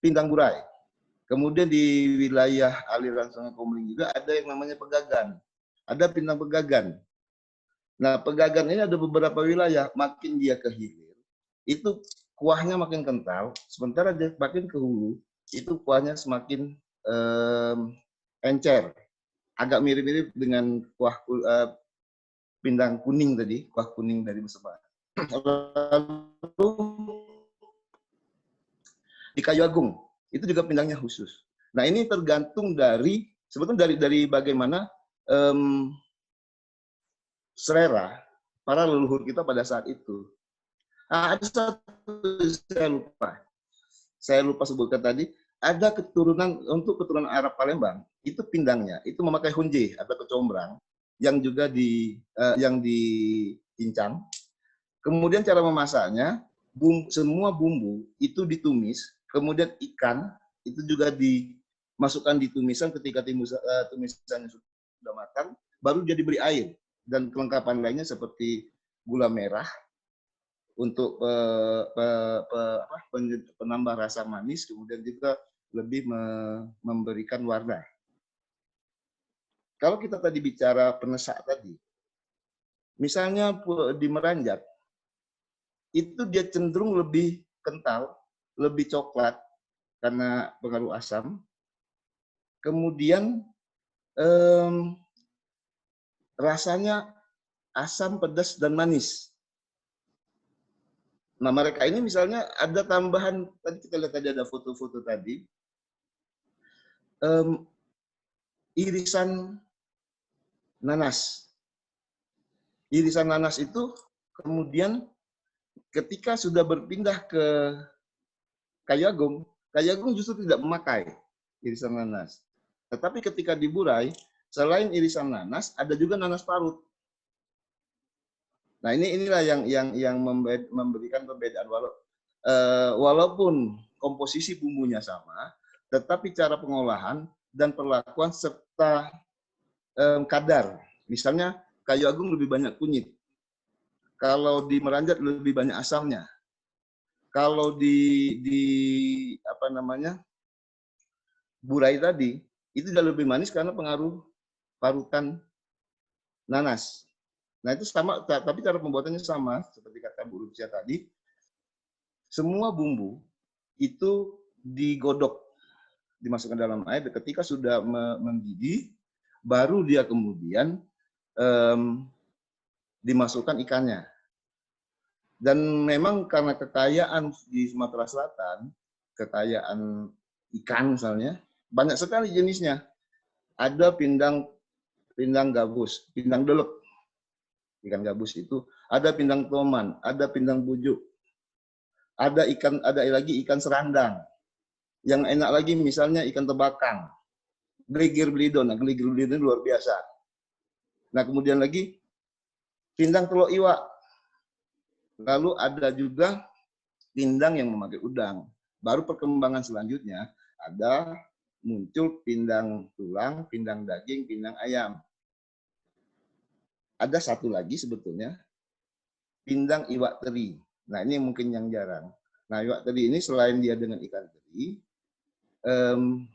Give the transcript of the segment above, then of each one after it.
pindang burai. Kemudian di wilayah aliran Sungai Komering juga ada yang namanya pegagan. Ada pindang pegagan. Nah, pegagan ini ada beberapa wilayah, makin dia ke hilir, itu kuahnya makin kental, sementara dia makin ke hulu, itu kuahnya semakin encer. Agak mirip-mirip dengan kuah pindang kuning tadi, kuah kuning dari Meseba. Lalu di Kayu Agung, itu juga pindangnya khusus. Nah, ini tergantung dari, sebetulnya dari bagaimana selera para leluhur kita pada saat itu. Nah, ada satu saya lupa sebutkan tadi, ada keturunan Arab Palembang, itu pindangnya, itu memakai hunje atau kecombrang yang juga yang dicincang. Kemudian cara memasaknya, semua bumbu itu ditumis, kemudian ikan itu juga dimasukkan di tumisan, ketika tumisannya sudah matang, baru dia diberi air dan kelengkapan lainnya seperti gula merah untuk penambah rasa manis, kemudian juga lebih memberikan warna. Kalau kita tadi bicara penesak tadi, misalnya di Meranjak, itu dia cenderung lebih kental, lebih coklat karena pengaruh asam. Kemudian rasanya asam, pedas, dan manis. Nah, mereka ini misalnya ada tambahan, tadi kita lihat tadi ada foto-foto tadi, irisan nanas. Irisan nanas itu kemudian ketika sudah berpindah ke Kayu Agung justru tidak memakai irisan nanas. Tetapi ketika di Burai, selain irisan nanas, ada juga nanas parut. Nah, inilah yang memberikan perbedaan. Walaupun komposisi bumbunya sama, tetapi cara pengolahan dan perlakuan serta kadar. Misalnya Kayu Agung lebih banyak kunyit. Kalau di Meranjak lebih banyak asamnya. Kalau di Burai tadi itu sudah lebih manis karena pengaruh parutan nanas. Nah, itu sama, tapi cara pembuatannya sama seperti kata Bu Rucia tadi. Semua bumbu itu digodok, dimasukkan dalam air. Ketika sudah mendidih, baru dia kemudian dimasukkan ikannya. Dan memang karena kekayaan di Sumatera Selatan, kekayaan ikan misalnya, banyak sekali jenisnya. Ada pindang gabus, pindang delek, ikan gabus itu, ada pindang toman, ada pindang bujuk, ada lagi ikan serandang. Yang enak lagi misalnya ikan tebakang, geligir belidon. Nah, geligir belidon luar biasa. Nah, kemudian lagi pindang telur iwak. Lalu ada juga pindang yang memakai udang. Baru perkembangan selanjutnya ada muncul pindang tulang, pindang daging, pindang ayam. Ada satu lagi sebetulnya, pindang iwak teri. Nah, ini mungkin yang jarang. Nah, iwak teri ini selain dia dengan ikan teri,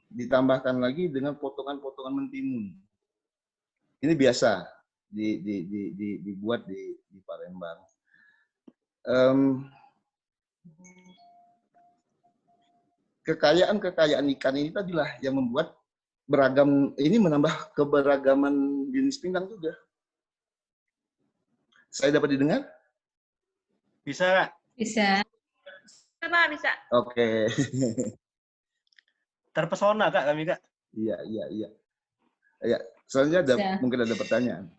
ditambahkan lagi dengan potongan-potongan mentimun. Ini biasa dibuat di Palembang. Kekayaan ikan ini tadilah yang membuat beragam, ini menambah keberagaman jenis pindang juga. Saya dapat didengar? Bisa, Kak? Bisa. Bisa. Oke. Terpesona, Kak, kami, Kak. Iya. Ya, soalnya mungkin ada pertanyaan.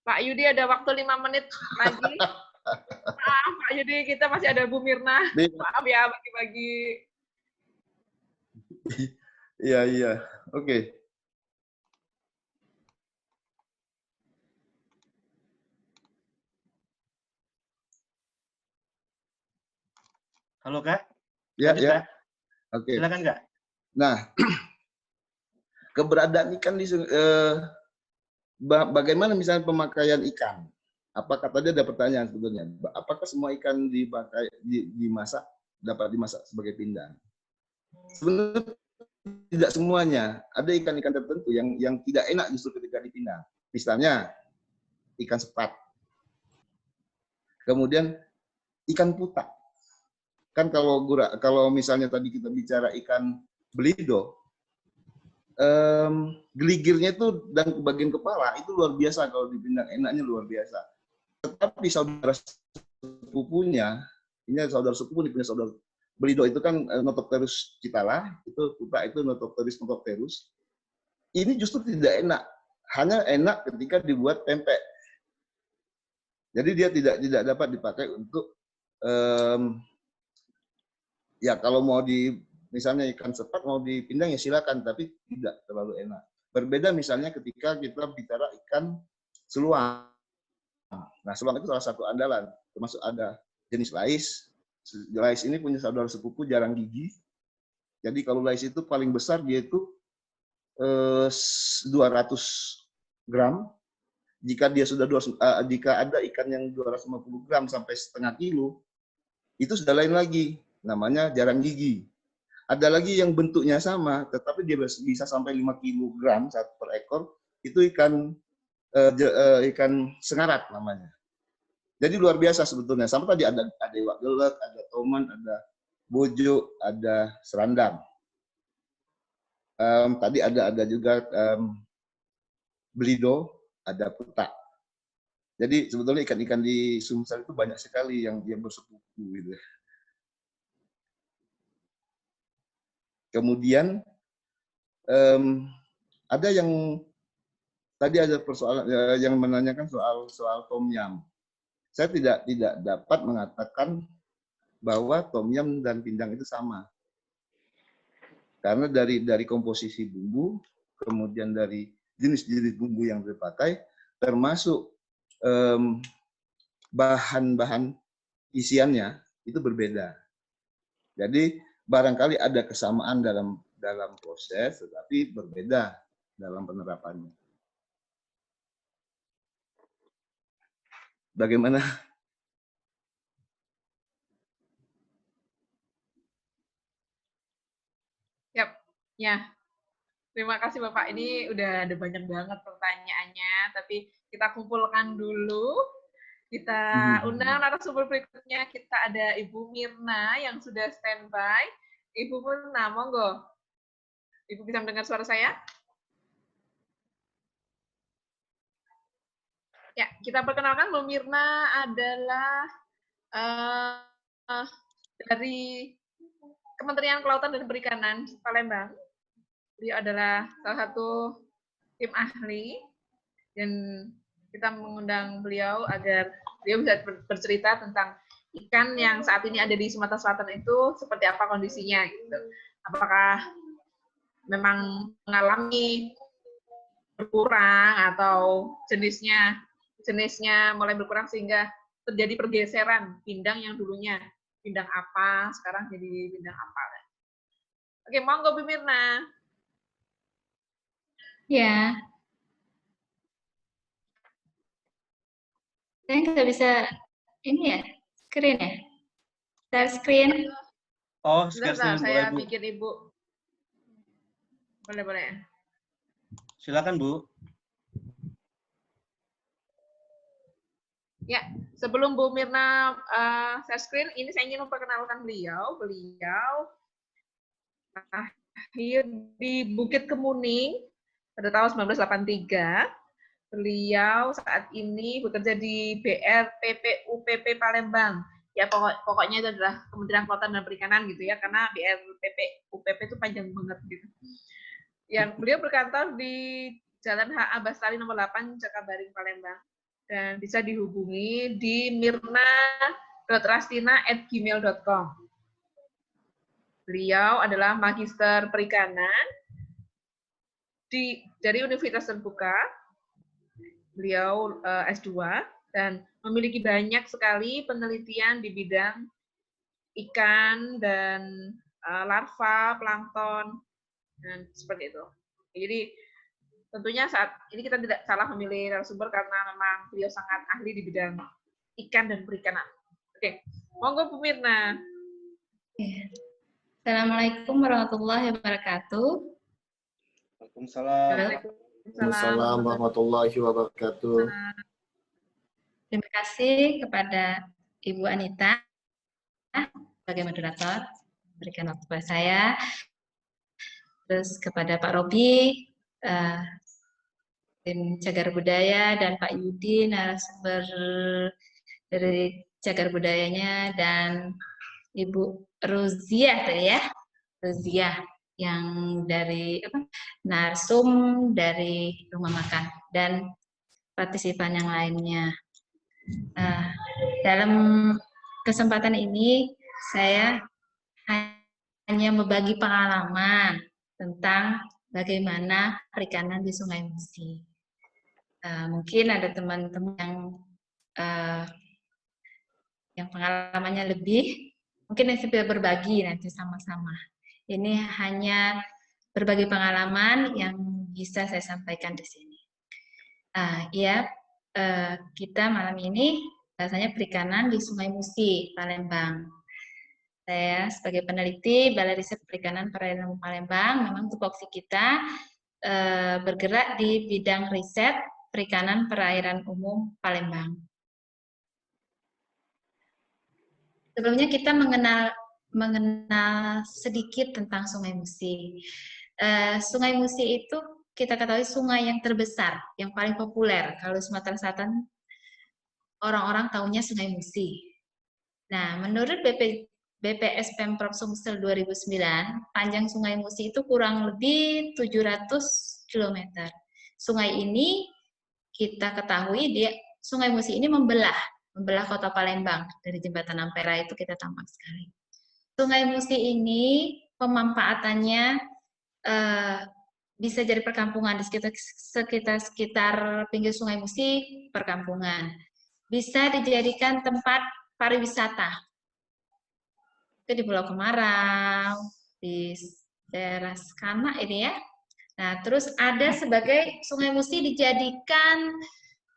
Pak Yudi ada waktu 5 menit lagi. Maaf, Pak Yudi, kita masih ada Bu Mirna. Maaf ya, bagi-bagi. Iya. Oke. Halo, Kak. Ya. Kak. Oke. Silakan, Kak. Nah, keberadaan ikan di bagaimana misalnya pemakaian ikan? Apakah tadi ada pertanyaan sebetulnya? Apakah semua ikan dimasak? dapat dimasak sebagai pindang. Sebenarnya tidak semuanya. Ada ikan-ikan tertentu yang tidak enak justru ketika dipindang. Misalnya ikan sepat. Kemudian ikan putak. Kan kalau misalnya tadi kita bicara ikan belido, geligirnya itu dan bagian kepala itu luar biasa kalau dipindang, enaknya luar biasa. Tetapi saudara sepupunya, ini saudara sepupu punya saudara belido itu kan Notopterus citala, itu putak itu Notopterus. Ini justru tidak enak, hanya enak ketika dibuat pempek. Jadi dia tidak dapat dipakai untuk ya kalau mau misalnya ikan sepat mau dipindang ya silakan, tapi tidak terlalu enak. Berbeda misalnya ketika kita bicara ikan seluang. Nah, seluang itu salah satu andalan, termasuk ada jenis lais. Lais ini punya saudara sepupu jarang gigi. Jadi kalau lais itu paling besar dia itu 200 gram. Jika ada ikan yang 250 gram sampai setengah kilo, itu sudah lain lagi, namanya jarang gigi. Ada lagi yang bentuknya sama, tetapi dia bisa sampai 5 kg per ekor, itu ikan sengarat namanya. Jadi luar biasa sebetulnya. Sama tadi ada iwak gelek, ada toman, ada bojo, ada serandang. Tadi ada juga belido, ada putak. Jadi sebetulnya ikan-ikan di Sumsel itu banyak sekali yang dia bersepupu gitu. Kemudian ada yang tadi ada persoalan yang menanyakan soal tom yum. Saya tidak dapat mengatakan bahwa tom yum dan pindang itu sama. Karena dari komposisi bumbu, kemudian dari jenis-jenis bumbu yang dipakai, termasuk bahan-bahan isiannya itu berbeda. Jadi barangkali ada kesamaan dalam proses, tetapi berbeda dalam penerapannya. Bagaimana? Yap, ya. Terima kasih Bapak. Ini udah ada banyak banget pertanyaannya, tapi kita kumpulkan dulu. Kita undang narasumber berikutnya. Kita ada Ibu Mirna yang sudah standby. Ibu Mirna, monggo. Ibu bisa mendengar suara saya? Ya, kita perkenalkan Bu Mirna adalah dari Kementerian Kelautan dan Perikanan Palembang. Beliau adalah salah satu tim ahli dan kita mengundang beliau agar beliau bisa bercerita tentang ikan yang saat ini ada di Sumatera Selatan itu seperti apa kondisinya gitu. Apakah memang mengalami berkurang atau jenisnya mulai berkurang sehingga terjadi pergeseran pindang yang dulunya pindang apa sekarang jadi pindang apa. Oke, monggo Bu Mirna. Ya. Saya nggak bisa ini ya, screen ya? Share screen. Oh, share screen saya boleh, Bu. bikin Ibu. Boleh. Silakan, Bu. Ya, sebelum Bu Mirna share screen, ini saya ingin memperkenalkan beliau. Beliau lahir di Bukit Kemuning pada tahun 1983. Beliau saat ini bekerja di BRPP UPP Palembang. Ya pokoknya itu adalah Kementerian Kelautan dan Perikanan gitu ya, karena BRPP UPP itu panjang banget gitu. Yang beliau berkantor di Jalan H.A. Bastari nomor 8 Jakabaring Palembang. Dan bisa dihubungi di mirna.rastina@gmail.com. Beliau adalah Magister Perikanan dari Universitas Terbuka. Beliau S2 dan memiliki banyak sekali penelitian di bidang ikan dan larva, plankton, dan seperti itu. Jadi tentunya saat ini kita tidak salah memilih narasumber karena memang beliau sangat ahli di bidang ikan dan perikanan. Oke, monggo Bu Mirna. Ya. Assalamualaikum warahmatullahi wabarakatuh. Waalaikumsalam. Waalaikumsalam warahmatullahi wabarakatuh. Terima kasih kepada Ibu Anita sebagai moderator berikan waktu kepada saya. Terus kepada Pak Robi, tim Cagar Budaya, dan Pak Yudi, narasumber dari Cagar Budayanya, dan Ibu Rozia tadi ya, Rozia yang dari narsum dari rumah makan dan partisipan yang lainnya. Dalam kesempatan ini saya hanya membagi pengalaman tentang bagaimana perikanan di Sungai Musi. Mungkin ada teman-teman yang pengalamannya lebih, mungkin yang bisa berbagi nanti sama-sama. Ini hanya berbagi pengalaman yang bisa saya sampaikan di sini. Kita malam ini bahasanya perikanan di Sungai Musi, Palembang. Saya sebagai peneliti Balai Riset Perikanan Perairan Umum Palembang, memang tupoksi kita bergerak di bidang riset perikanan perairan umum Palembang. Sebelumnya kita mengenal sedikit tentang Sungai Musi. Sungai Musi itu kita ketahui sungai yang terbesar, yang paling populer. Kalau Sumatera Selatan, orang-orang tahunya Sungai Musi. Nah, menurut BPS Pemprov Sumsel 2009, panjang Sungai Musi itu kurang lebih 700 km. Sungai ini kita ketahui Sungai Musi ini membelah kota Palembang. Dari jembatan Ampera itu kita tampak sekali. Sungai Musi ini pemanfaatannya bisa jadi perkampungan di sekitar pinggir Sungai Musi, perkampungan. Bisa dijadikan tempat pariwisata. Itu di Pulau Kemarau, di daerah Skanak ini ya. Nah, terus ada sebagai Sungai Musi dijadikan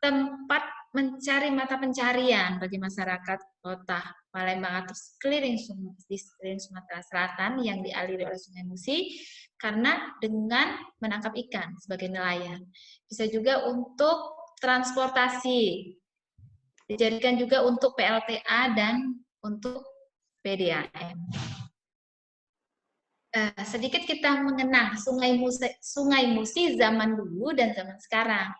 tempat mencari mata pencarian bagi masyarakat kota Palembang atau sekeliling Sumatera Selatan yang dialiri oleh Sungai Musi karena dengan menangkap ikan sebagai nelayan. Bisa juga untuk transportasi, dijadikan juga untuk PLTA dan untuk PDAM. Sedikit kita mengenal Sungai Musi zaman dulu dan zaman sekarang.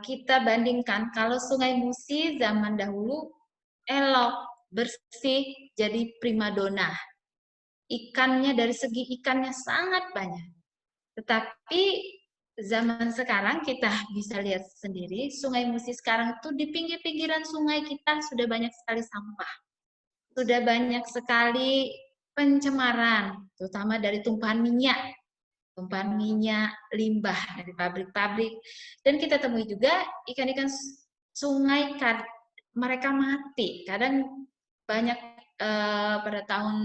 Kita bandingkan, kalau Sungai Musi zaman dahulu elok, bersih, jadi primadona. Ikannya, dari segi ikannya sangat banyak. Tetapi zaman sekarang kita bisa lihat sendiri, Sungai Musi sekarang itu di pinggir-pinggiran sungai kita sudah banyak sekali sampah. Sudah banyak sekali pencemaran, terutama dari tumpahan minyak limbah dari pabrik-pabrik. Dan kita temui juga ikan-ikan sungai mereka mati. Kadang banyak pada tahun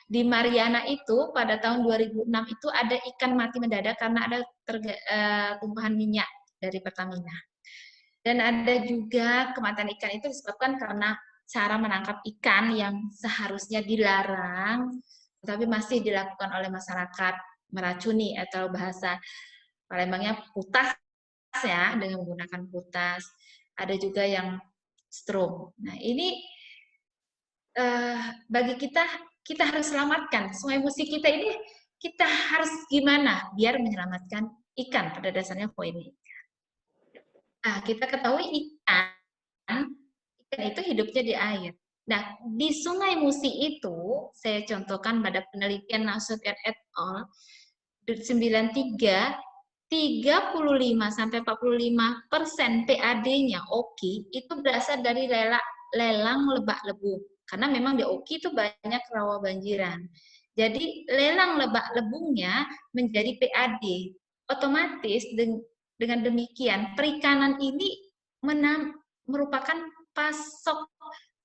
di Mariana itu pada tahun 2006 itu ada ikan mati mendadak karena ada tumpahan minyak dari Pertamina. Dan ada juga kematian ikan itu disebabkan karena cara menangkap ikan yang seharusnya dilarang, tetapi masih dilakukan oleh masyarakat, meracuni atau bahasa Palembangnya putas ya, dengan menggunakan putas. Ada juga yang strom. Nah ini bagi kita harus selamatkan Sungai Musi kita ini. Kita harus gimana biar menyelamatkan ikan, pada dasarnya poinnya. Kita ketahui ikan itu hidupnya di air. Nah, di Sungai Musi itu, saya contohkan pada penelitian Nasution et al. 93, 35-45% PAD-nya OKI itu berasal dari lelang lebak lebung. Karena memang di OKI itu banyak rawa banjiran. Jadi, lelang lebak lebungnya menjadi PAD. Otomatis dengan demikian, perikanan ini merupakan pasok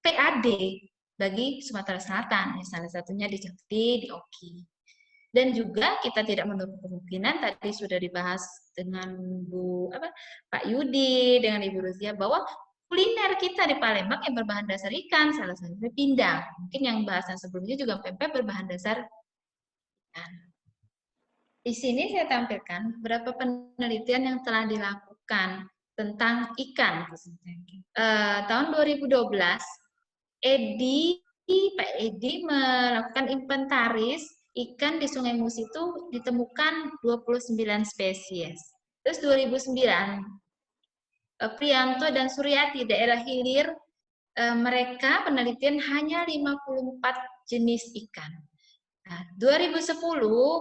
PAD bagi Sumatera Selatan, salah satunya di Jakti, di Oki. Dan juga kita tidak menutup kemungkinan, tadi sudah dibahas dengan Pak Yudi, dengan Ibu Rozia, bahwa kuliner kita di Palembang yang berbahan dasar ikan, salah satunya pindang. Mungkin yang bahasan sebelumnya juga pempek berbahan dasar ikan. Di sini saya tampilkan beberapa penelitian yang telah dilakukan tentang ikan. Tahun 2012, Pak Edi melakukan inventaris ikan di Sungai Musi itu ditemukan 29 spesies. Terus 2009, Prianto dan Suryati daerah hilir, mereka penelitian hanya 54 jenis ikan. Nah, 2010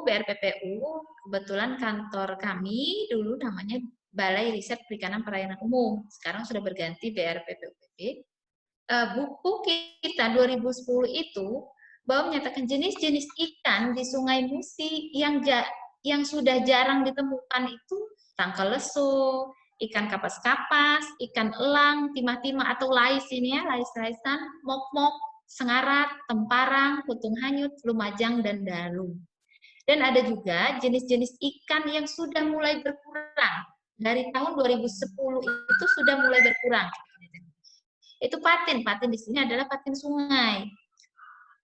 BRPPU, kebetulan kantor kami dulu namanya Balai Riset Perikanan Perairan Umum, sekarang sudah berganti BRPPUPB. Buku kita 2010 itu bahwa menyatakan jenis-jenis ikan di Sungai Musi yang sudah jarang ditemukan itu tangkal lesu, ikan kapas-kapas, ikan elang, timah-timah atau lais ini ya, lais-laisan, mok-mok, sengarat, temparang, putung hanyut, lumajang, dan dalu. Dan ada juga jenis-jenis ikan yang sudah mulai berkurang. Dari tahun 2010 itu sudah mulai berkurang. Itu patin di sini adalah patin sungai.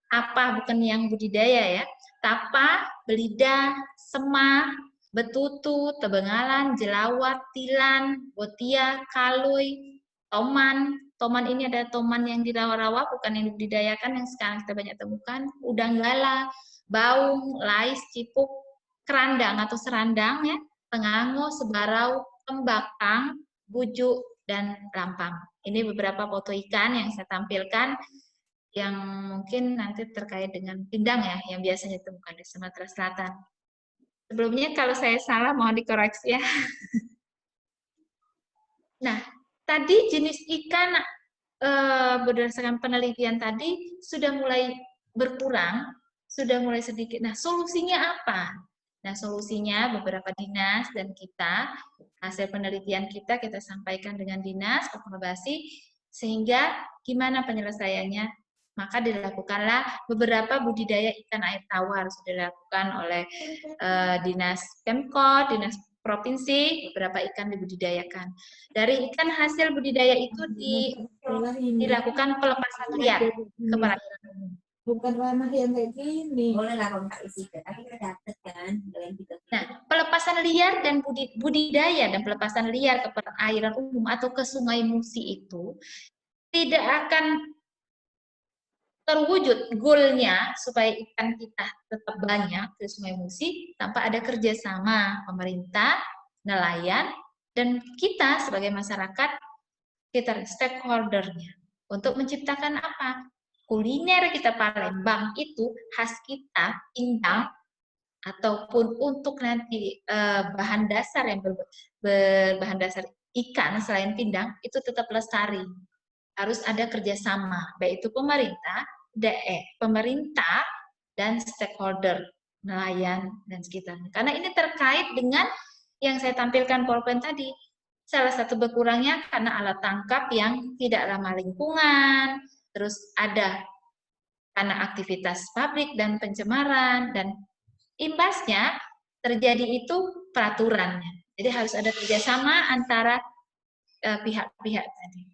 Apa bukan yang budidaya ya? Tapa, belida, semah, betutu, tebengalan, jelawat, tilan, botia, kalui, toman. Toman ini ada toman yang di rawa-rawa, bukan yang dibudidayakan yang sekarang kita banyak temukan. Udang gala, baung, lais, cipuk, kerandang atau serandang ya, pengango, sebarau, tembakang, bujuk, dan lampang. Ini beberapa foto ikan yang saya tampilkan yang mungkin nanti terkait dengan pindang ya, yang biasanya ditemukan di Sumatera Selatan. Sebelumnya kalau saya salah mohon dikoreksi ya. Nah, tadi jenis ikan berdasarkan penelitian tadi sudah mulai berkurang, sudah mulai sedikit. Nah, solusinya apa? Nah, solusinya beberapa dinas dan kita, hasil penelitian kita sampaikan dengan dinas, kolaborasi, sehingga gimana penyelesaiannya? Maka dilakukanlah beberapa budidaya ikan air tawar, sudah dilakukan oleh dinas Pemkot, dinas provinsi, beberapa ikan dibudidayakan. Dari ikan hasil budidaya itu dilakukan pelepasan liar ke perairan umum. Bukan ranah yang kayak gini. Boleh lah kalau nggak isi, tapi kita catat kan. Nah, pelepasan liar dan budidaya dan pelepasan liar ke perairan umum atau ke Sungai Musi itu tidak akan terwujud goalnya supaya ikan kita tetap banyak di Sungai Musi tanpa ada kerjasama pemerintah, nelayan, dan kita sebagai masyarakat, kita stakeholder-nya untuk menciptakan apa? Kuliner kita Palembang itu khas kita, pindang, ataupun untuk nanti bahan dasar yang berbahan dasar ikan selain pindang, itu tetap lestari. Harus ada kerjasama, baik itu pemerintah dan stakeholder, nelayan, dan sekitarnya. Karena ini terkait dengan yang saya tampilkan PowerPoint tadi. Salah satu berkurangnya karena alat tangkap yang tidak ramah lingkungan, terus ada karena aktivitas pabrik dan pencemaran, dan imbasnya terjadi itu peraturannya. Jadi harus ada kerjasama antara pihak-pihak tadi.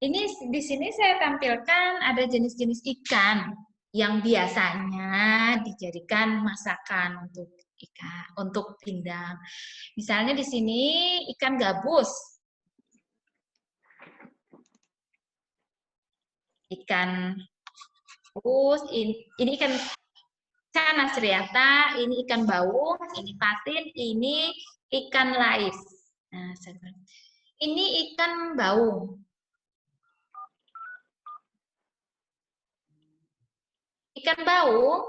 Ini di sini saya tampilkan ada jenis-jenis ikan yang biasanya dijadikan masakan untuk pindang. Misalnya di sini ikan gabus. Ikan gabus, ini ikan Cana seriata, ini ikan baung, ini patin, ini ikan lais. Nah, ini ikan baung. Ikan baung,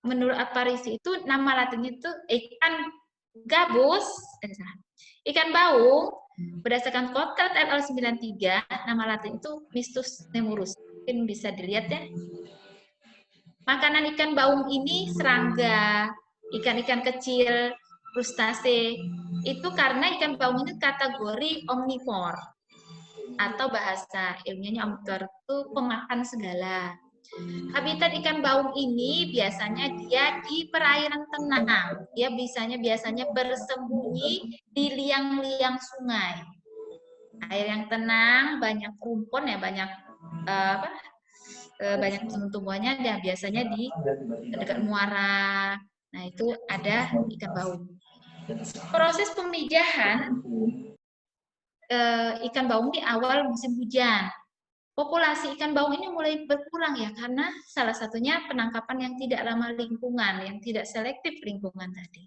menurut Aparisi itu nama latinnya itu ikan gabus. Ikan baung berdasarkan Kottert et al. 93, nama latin itu Mistus nemurus. Mungkin bisa dilihat ya. Makanan ikan baung ini serangga, ikan-ikan kecil, krustase. Itu karena ikan baung ini kategori omnivore. Atau bahasa ilmiahnya omnivore itu pemakan segala. Habitat ikan baung ini biasanya dia di perairan tenang. Dia biasanya bersembunyi di liang-liang sungai. Air yang tenang, banyak rumpun ya, banyak banyak tumbuh-tumbuhannya, dan biasanya di dekat muara. Nah, itu ada ikan baung. Proses pemijahan ikan baung di awal musim hujan. Populasi ikan baung ini mulai berkurang ya, karena salah satunya penangkapan yang tidak ramah lingkungan, yang tidak selektif lingkungan tadi.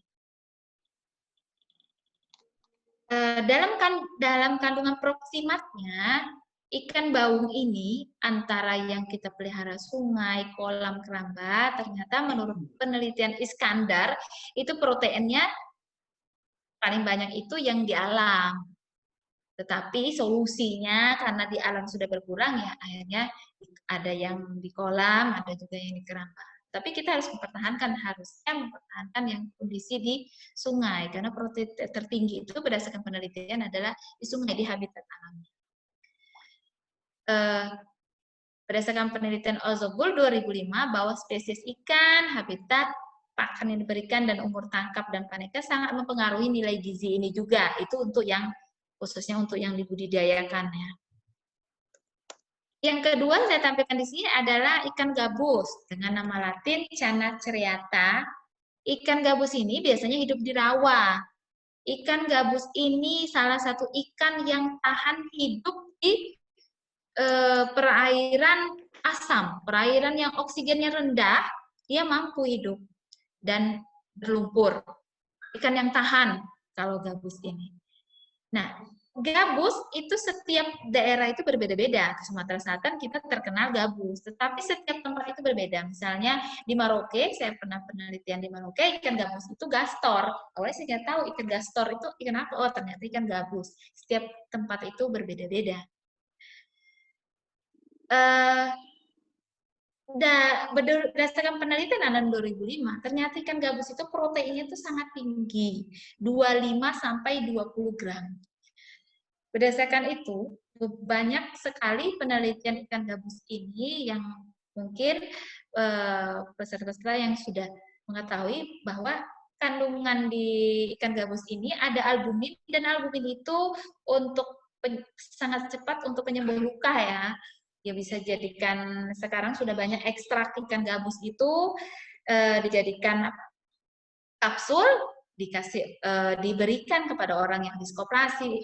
Dalam kandungan proksimatnya, ikan baung ini antara yang kita pelihara sungai, kolam, keramba, ternyata menurut penelitian Iskandar, itu proteinnya paling banyak itu yang di alam. Tetapi solusinya karena di alam sudah berkurang ya, akhirnya ada yang di kolam, ada juga yang di keramba. Tapi kita harus harusnya mempertahankan yang kondisi di sungai, karena protein tertinggi itu berdasarkan penelitian adalah di sungai, di habitat alamnya. Berdasarkan penelitian Ozobul 2005 bahwa spesies ikan, habitat, pakan yang diberikan, dan umur tangkap dan panennya sangat mempengaruhi nilai gizi ini juga. Itu untuk yang khususnya untuk yang dibudidayakan ya. Yang kedua saya tampilkan di sini adalah ikan gabus dengan nama Latin Channa ceriata. Ikan gabus ini biasanya hidup di rawa. Ikan gabus ini salah satu ikan yang tahan hidup di perairan asam, perairan yang oksigennya rendah, dia mampu hidup dan berlumpur. Ikan yang tahan kalau gabus ini. Nah, gabus itu setiap daerah itu berbeda-beda. Di Sumatera Selatan kita terkenal gabus, tetapi setiap tempat itu berbeda. Misalnya di Merauke, saya pernah penelitian di Merauke, ikan gabus itu gastor. Awalnya saya nggak tahu ikan gastor itu ikan apa, oh ternyata ikan gabus. Setiap tempat itu berbeda-beda. Berdasarkan penelitian tahun 2005, ternyata ikan gabus itu proteinnya itu sangat tinggi, 25 sampai 20 gram. Berdasarkan itu, banyak sekali penelitian ikan gabus ini yang mungkin peserta-peserta yang sudah mengetahui bahwa kandungan di ikan gabus ini ada albumin, dan albumin itu sangat cepat untuk penyembuh luka ya. Ya bisa jadikan, sekarang sudah banyak ekstrak ikan gabus itu dijadikan kapsul, diberikan kepada orang yang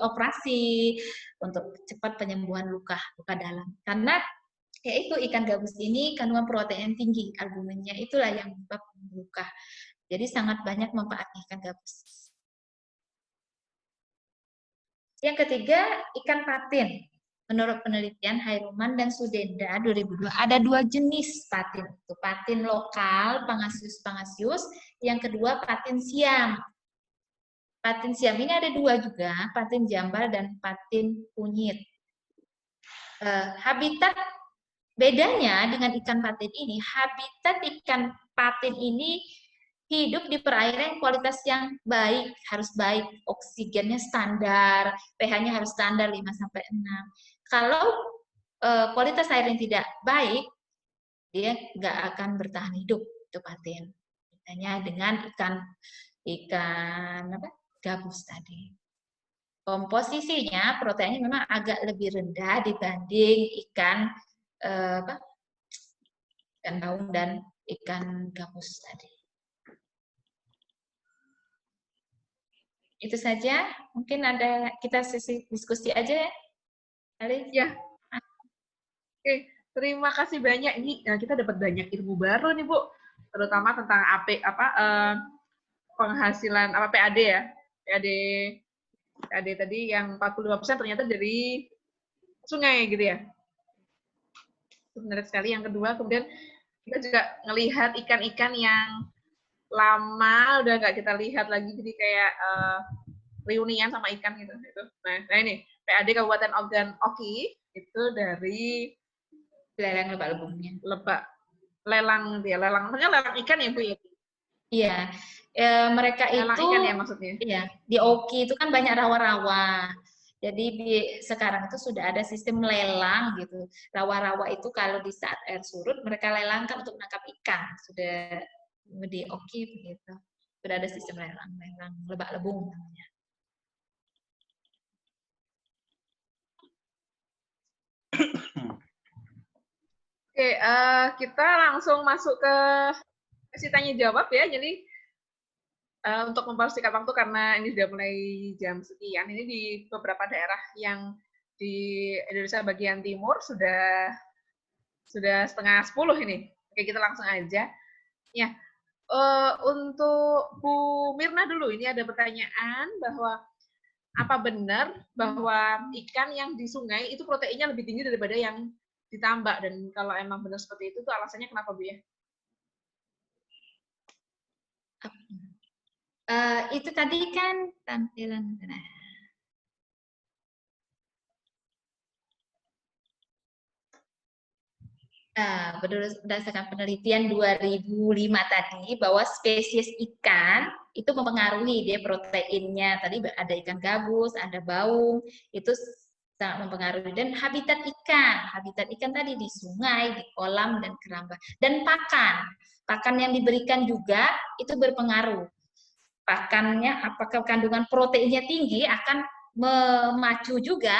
operasi untuk cepat penyembuhan luka dalam. Karena yaitu ikan gabus ini kandungan protein tinggi, albuminnya itulah yang menyebabkan luka. Jadi sangat banyak manfaatnya ikan gabus. Yang ketiga, ikan patin. Menurut penelitian Hairuman dan Sudenda 2002, ada 2 jenis patin. Itu patin lokal, Pangasius pangasius. Yang kedua, patin siam. Patin siam ini ada 2 juga, patin jambal dan patin kunyit. Habitat bedanya dengan ikan patin ini, habitat ikan patin ini hidup di perairan kualitas yang baik, harus baik, oksigennya standar, pH-nya harus standar 5 sampai 6. Kalau kualitas air yang tidak baik, dia nggak akan bertahan hidup, itu patin. Hanya dengan ikan gabus tadi. Komposisinya proteinnya memang agak lebih rendah dibanding ikan baung dan ikan gabus tadi. Itu saja, mungkin ada kita sesi diskusi aja ya. Alice? Ya. Oke, terima kasih banyak. Ini kita dapat banyak ilmu baru nih, Bu. Terutama tentang penghasilan PAD ya. PAD tadi yang 45% ternyata dari sungai gitu ya. Menarik sekali. Yang kedua, kemudian kita juga ngelihat ikan-ikan yang lama udah nggak kita lihat lagi, jadi kayak reunian sama ikan gitu. Nah ini PAD Kabupaten Ogan Oki itu dari lelang lebak lebungnya. Lelang ikan ya Bu ya? Iya, mereka lelang itu ikan ya maksudnya. Iya, di Oki itu kan banyak rawa-rawa. Jadi sekarang itu sudah ada sistem lelang gitu. Rawa-rawa itu kalau di saat air surut mereka lelangkan untuk menangkap ikan. Sudah di Oki begitu. Sudah ada sistem lelang lebak lebung namanya. Oke, kita langsung masuk ke sesi tanya jawab ya. Jadi untuk mempersingkat waktu karena ini sudah mulai jam sekian, ini di beberapa daerah yang di Indonesia bagian timur sudah 9:30 ini. Oke, kita langsung aja. Ya, untuk Bu Mirna dulu, ini ada pertanyaan bahwa apa benar bahwa ikan yang di sungai itu proteinnya lebih tinggi daripada yang ditambak, dan kalau emang benar seperti itu tuh alasannya kenapa, Bu ya? Itu tadi kan tampilan. Berdasarkan penelitian 2005 tadi bahwa spesies ikan itu mempengaruhi dia proteinnya. Tadi ada ikan gabus, ada baung, itu sangat mempengaruhi. Dan habitat ikan tadi di sungai, di kolam, dan keramba. Dan pakan yang diberikan juga itu berpengaruh. Pakannya, apakah kandungan proteinnya tinggi akan memacu juga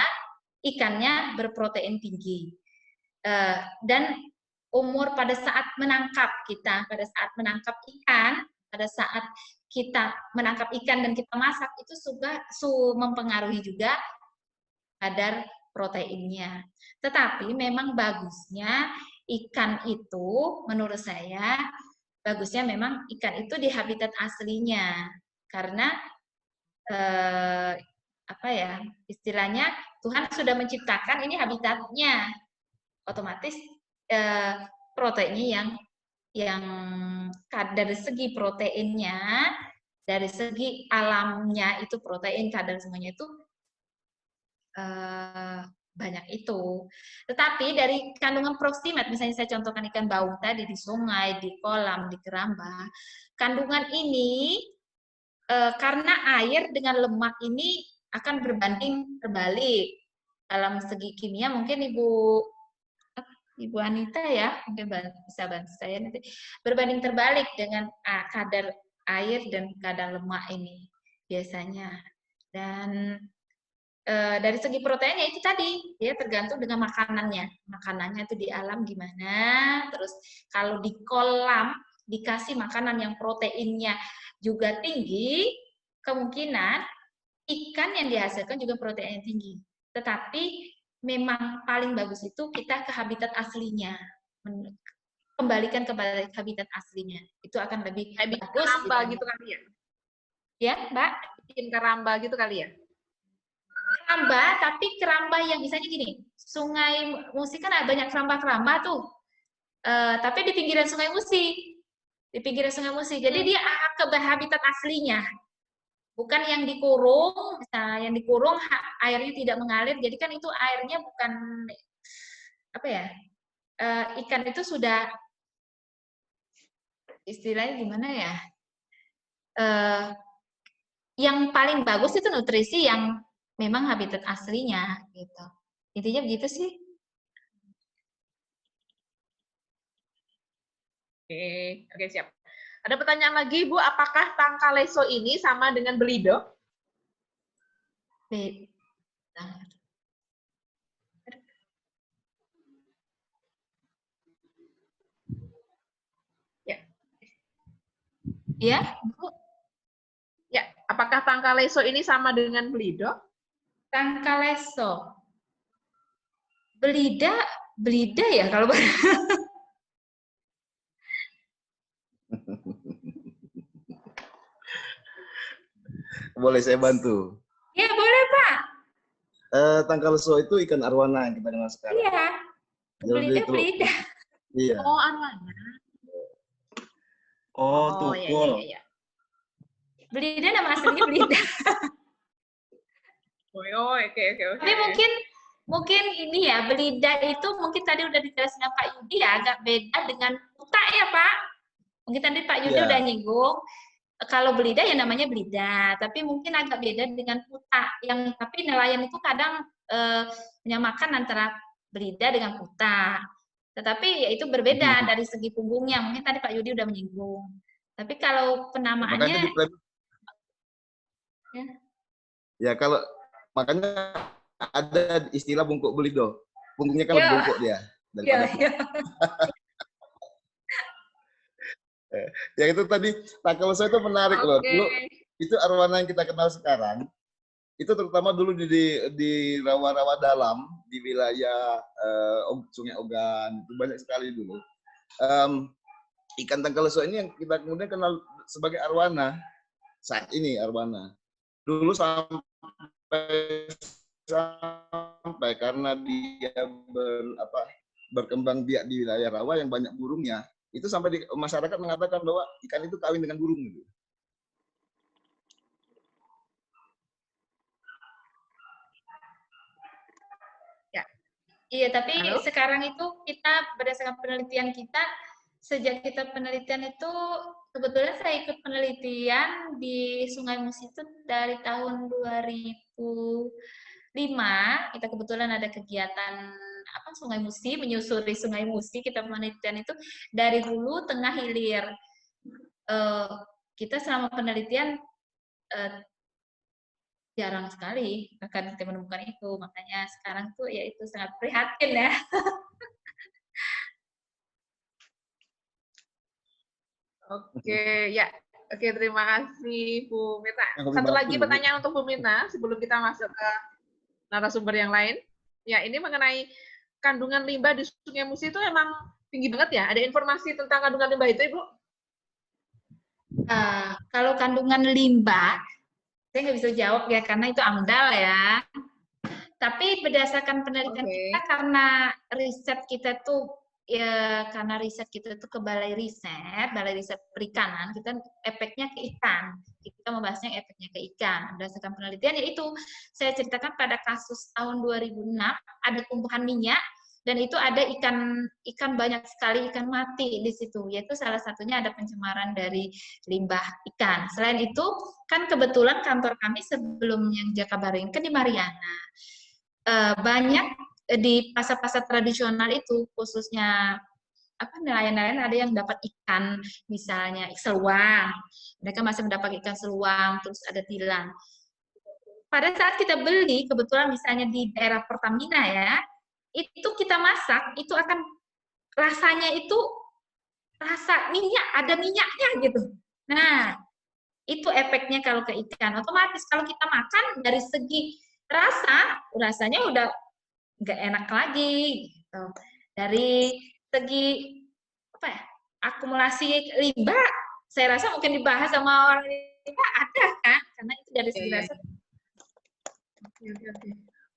ikannya berprotein tinggi. Dan umur pada saat menangkap ikan, pada saat kita menangkap ikan dan kita masak itu mempengaruhi juga kadar proteinnya. Tetapi memang bagusnya ikan itu, menurut saya, bagusnya memang ikan itu di habitat aslinya, karena istilahnya Tuhan sudah menciptakan ini habitatnya, otomatis proteinnya yang dari segi proteinnya, dari segi alamnya itu protein kadar semuanya itu banyak itu. Tetapi dari kandungan proximat, misalnya saya contohkan ikan baung tadi di sungai, di kolam, di keramba, kandungan ini karena air dengan lemak ini akan berbanding terbalik. Dalam segi kimia mungkin Ibu Anita ya, mungkin bisa bantu saya nanti. Berbanding terbalik dengan kadar air dan kadar lemak ini biasanya. Dan dari segi proteinnya itu tadi, ya tergantung dengan makanannya. Makanannya itu di alam gimana, terus kalau di kolam dikasih makanan yang proteinnya juga tinggi, kemungkinan ikan yang dihasilkan juga proteinnya tinggi. Tetapi memang paling bagus itu kita ke habitat aslinya, kembalikan kepada habitat aslinya, itu akan lebih bagus. Keramba gitu kali ya? Ya, Mbak? Bikin keramba gitu kali ya? Keramba, tapi keramba yang misalnya gini, Sungai Musi kan ada banyak keramba-keramba tuh, tapi di pinggiran Sungai Musi, jadi dia ke habitat aslinya. Bukan yang dikurung, yang dikurung airnya tidak mengalir, jadi kan itu airnya bukan ikan itu sudah istilahnya gimana ya? Yang paling bagus itu nutrisi yang memang habitat aslinya gitu. Intinya begitu sih. Oke, siap. Ada pertanyaan lagi, Bu, apakah tangkaleso ini sama dengan belido? Ya. Ya, Bu. Ya, apakah tangkaleso ini sama dengan belido? Tangkaleso. Belida ya kalau Boleh saya bantu? Ya, boleh, Pak. Tangkaleso itu ikan arwana yang kita kenal sekarang. Iya. Belida. Iya. Oh, arwana. Oh, tukul. Iya. Belida nama aslinya belida. Oke. Tapi mungkin ini ya, belida itu mungkin tadi udah dijelasin Pak Yudi ya, agak beda dengan puta ya, Pak. Mungkin tadi Pak Yudi udah nyinggung. Kalau belida ya namanya belida, tapi mungkin agak beda dengan puta. Tapi nelayan itu kadang menyamakan antara belida dengan puta. Tetapi ya itu berbeda dari segi punggungnya. Mungkin tadi Pak Yudi udah menyinggung. Tapi kalau penamaannya ya kalau makanya ada istilah bungkuk belido. Punggungnya kan bungkuk dia. Iya, daripada iya. ya itu tadi Takaloso itu menarik loh. Oke. Dulu itu arwana yang kita kenal sekarang itu terutama dulu di rawa-rawa dalam di wilayah Sungai Ogan itu banyak sekali dulu. Ikan Takaloso ini yang kita kemudian kenal sebagai arwana saat ini arwana. Dulu sampai karena dia berkembang biak di wilayah rawa yang banyak burungnya, itu sampai di masyarakat mengatakan bahwa ikan itu kawin dengan burung gitu. Iya, tapi Halo? sekarang itu kita berdasarkan penelitian kita, sejak kita penelitian itu, kebetulan saya ikut penelitian di Sungai Musi itu dari tahun 2005, kita kebetulan ada kegiatan Sungai Musi, menyusuri Sungai Musi, kita penelitian itu dari hulu, tengah, hilir. Kita selama penelitian jarang sekali akan kita menemukan itu, makanya sekarang tuh ya itu sangat prihatin ya. Oke, ya. Oke, terima kasih Bu Mirna. Yang Satu lebih lagi bagus, pertanyaan untuk Bu Mirna sebelum kita masuk ke narasumber yang lain. Ya, ini mengenai kandungan limbah di Sungai Musi itu emang tinggi banget ya? Ada informasi tentang kandungan limbah itu, Ibu? Kalau kandungan limbah, saya nggak bisa jawab ya, karena itu AMDAL ya. Tapi berdasarkan penelitian kita, karena riset kita tuh ke Balai Riset Perikanan, kita efeknya ke ikan. Kita membahasnya efeknya ke ikan. Berdasarkan penelitian, yaitu saya ceritakan pada kasus tahun 2006, ada tumbuhan minyak, dan itu ada ikan banyak sekali ikan mati di situ, yaitu salah satunya ada pencemaran dari limbah ikan. Selain itu, kan kebetulan kantor kami sebelum yang Jakabaring kan di Mariana. Banyak di pasar-pasar tradisional itu, khususnya nelayan-nelayan ada yang dapat ikan, misalnya seluang. Mereka masih mendapat ikan seluang, terus ada tilang. Pada saat kita beli, kebetulan misalnya di daerah Pertamina ya, itu kita masak, itu akan rasanya itu rasa minyak, ada minyaknya gitu. Nah, itu efeknya kalau ke ikan. Otomatis kalau kita makan dari segi rasanya udah nggak enak lagi gitu. Dari segi akumulasi limbah, saya rasa mungkin dibahas sama orang limbah ada kan, karena itu dari segi rasa.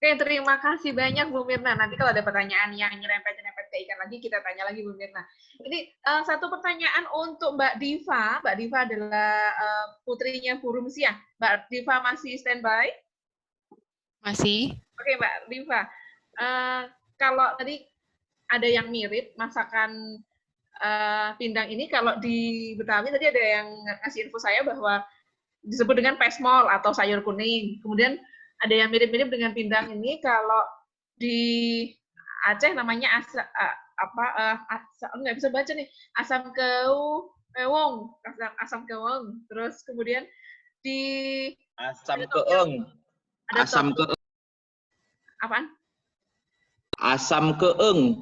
Oke, terima kasih banyak Bu Mirna. Nanti kalau ada pertanyaan yang nyerempet-nyerempet ke ikan lagi, kita tanya lagi Bu Mirna. Ini satu pertanyaan untuk Mbak Diva. Mbak Diva adalah putrinya Bu Rumsiah. Mbak Diva masih standby? Masih. Oke, Mbak Diva. Kalau tadi ada yang mirip masakan pindang ini, kalau di Betawi tadi ada yang ngasih info saya bahwa disebut dengan pesmol atau sayur kuning. Kemudian ada yang mirip-mirip dengan pindang ini, kalau di Aceh namanya nggak bisa baca nih, asam kewong, asam kewong. Terus kemudian di asam keeng. Asam keeng. Apaan? Asam keeng.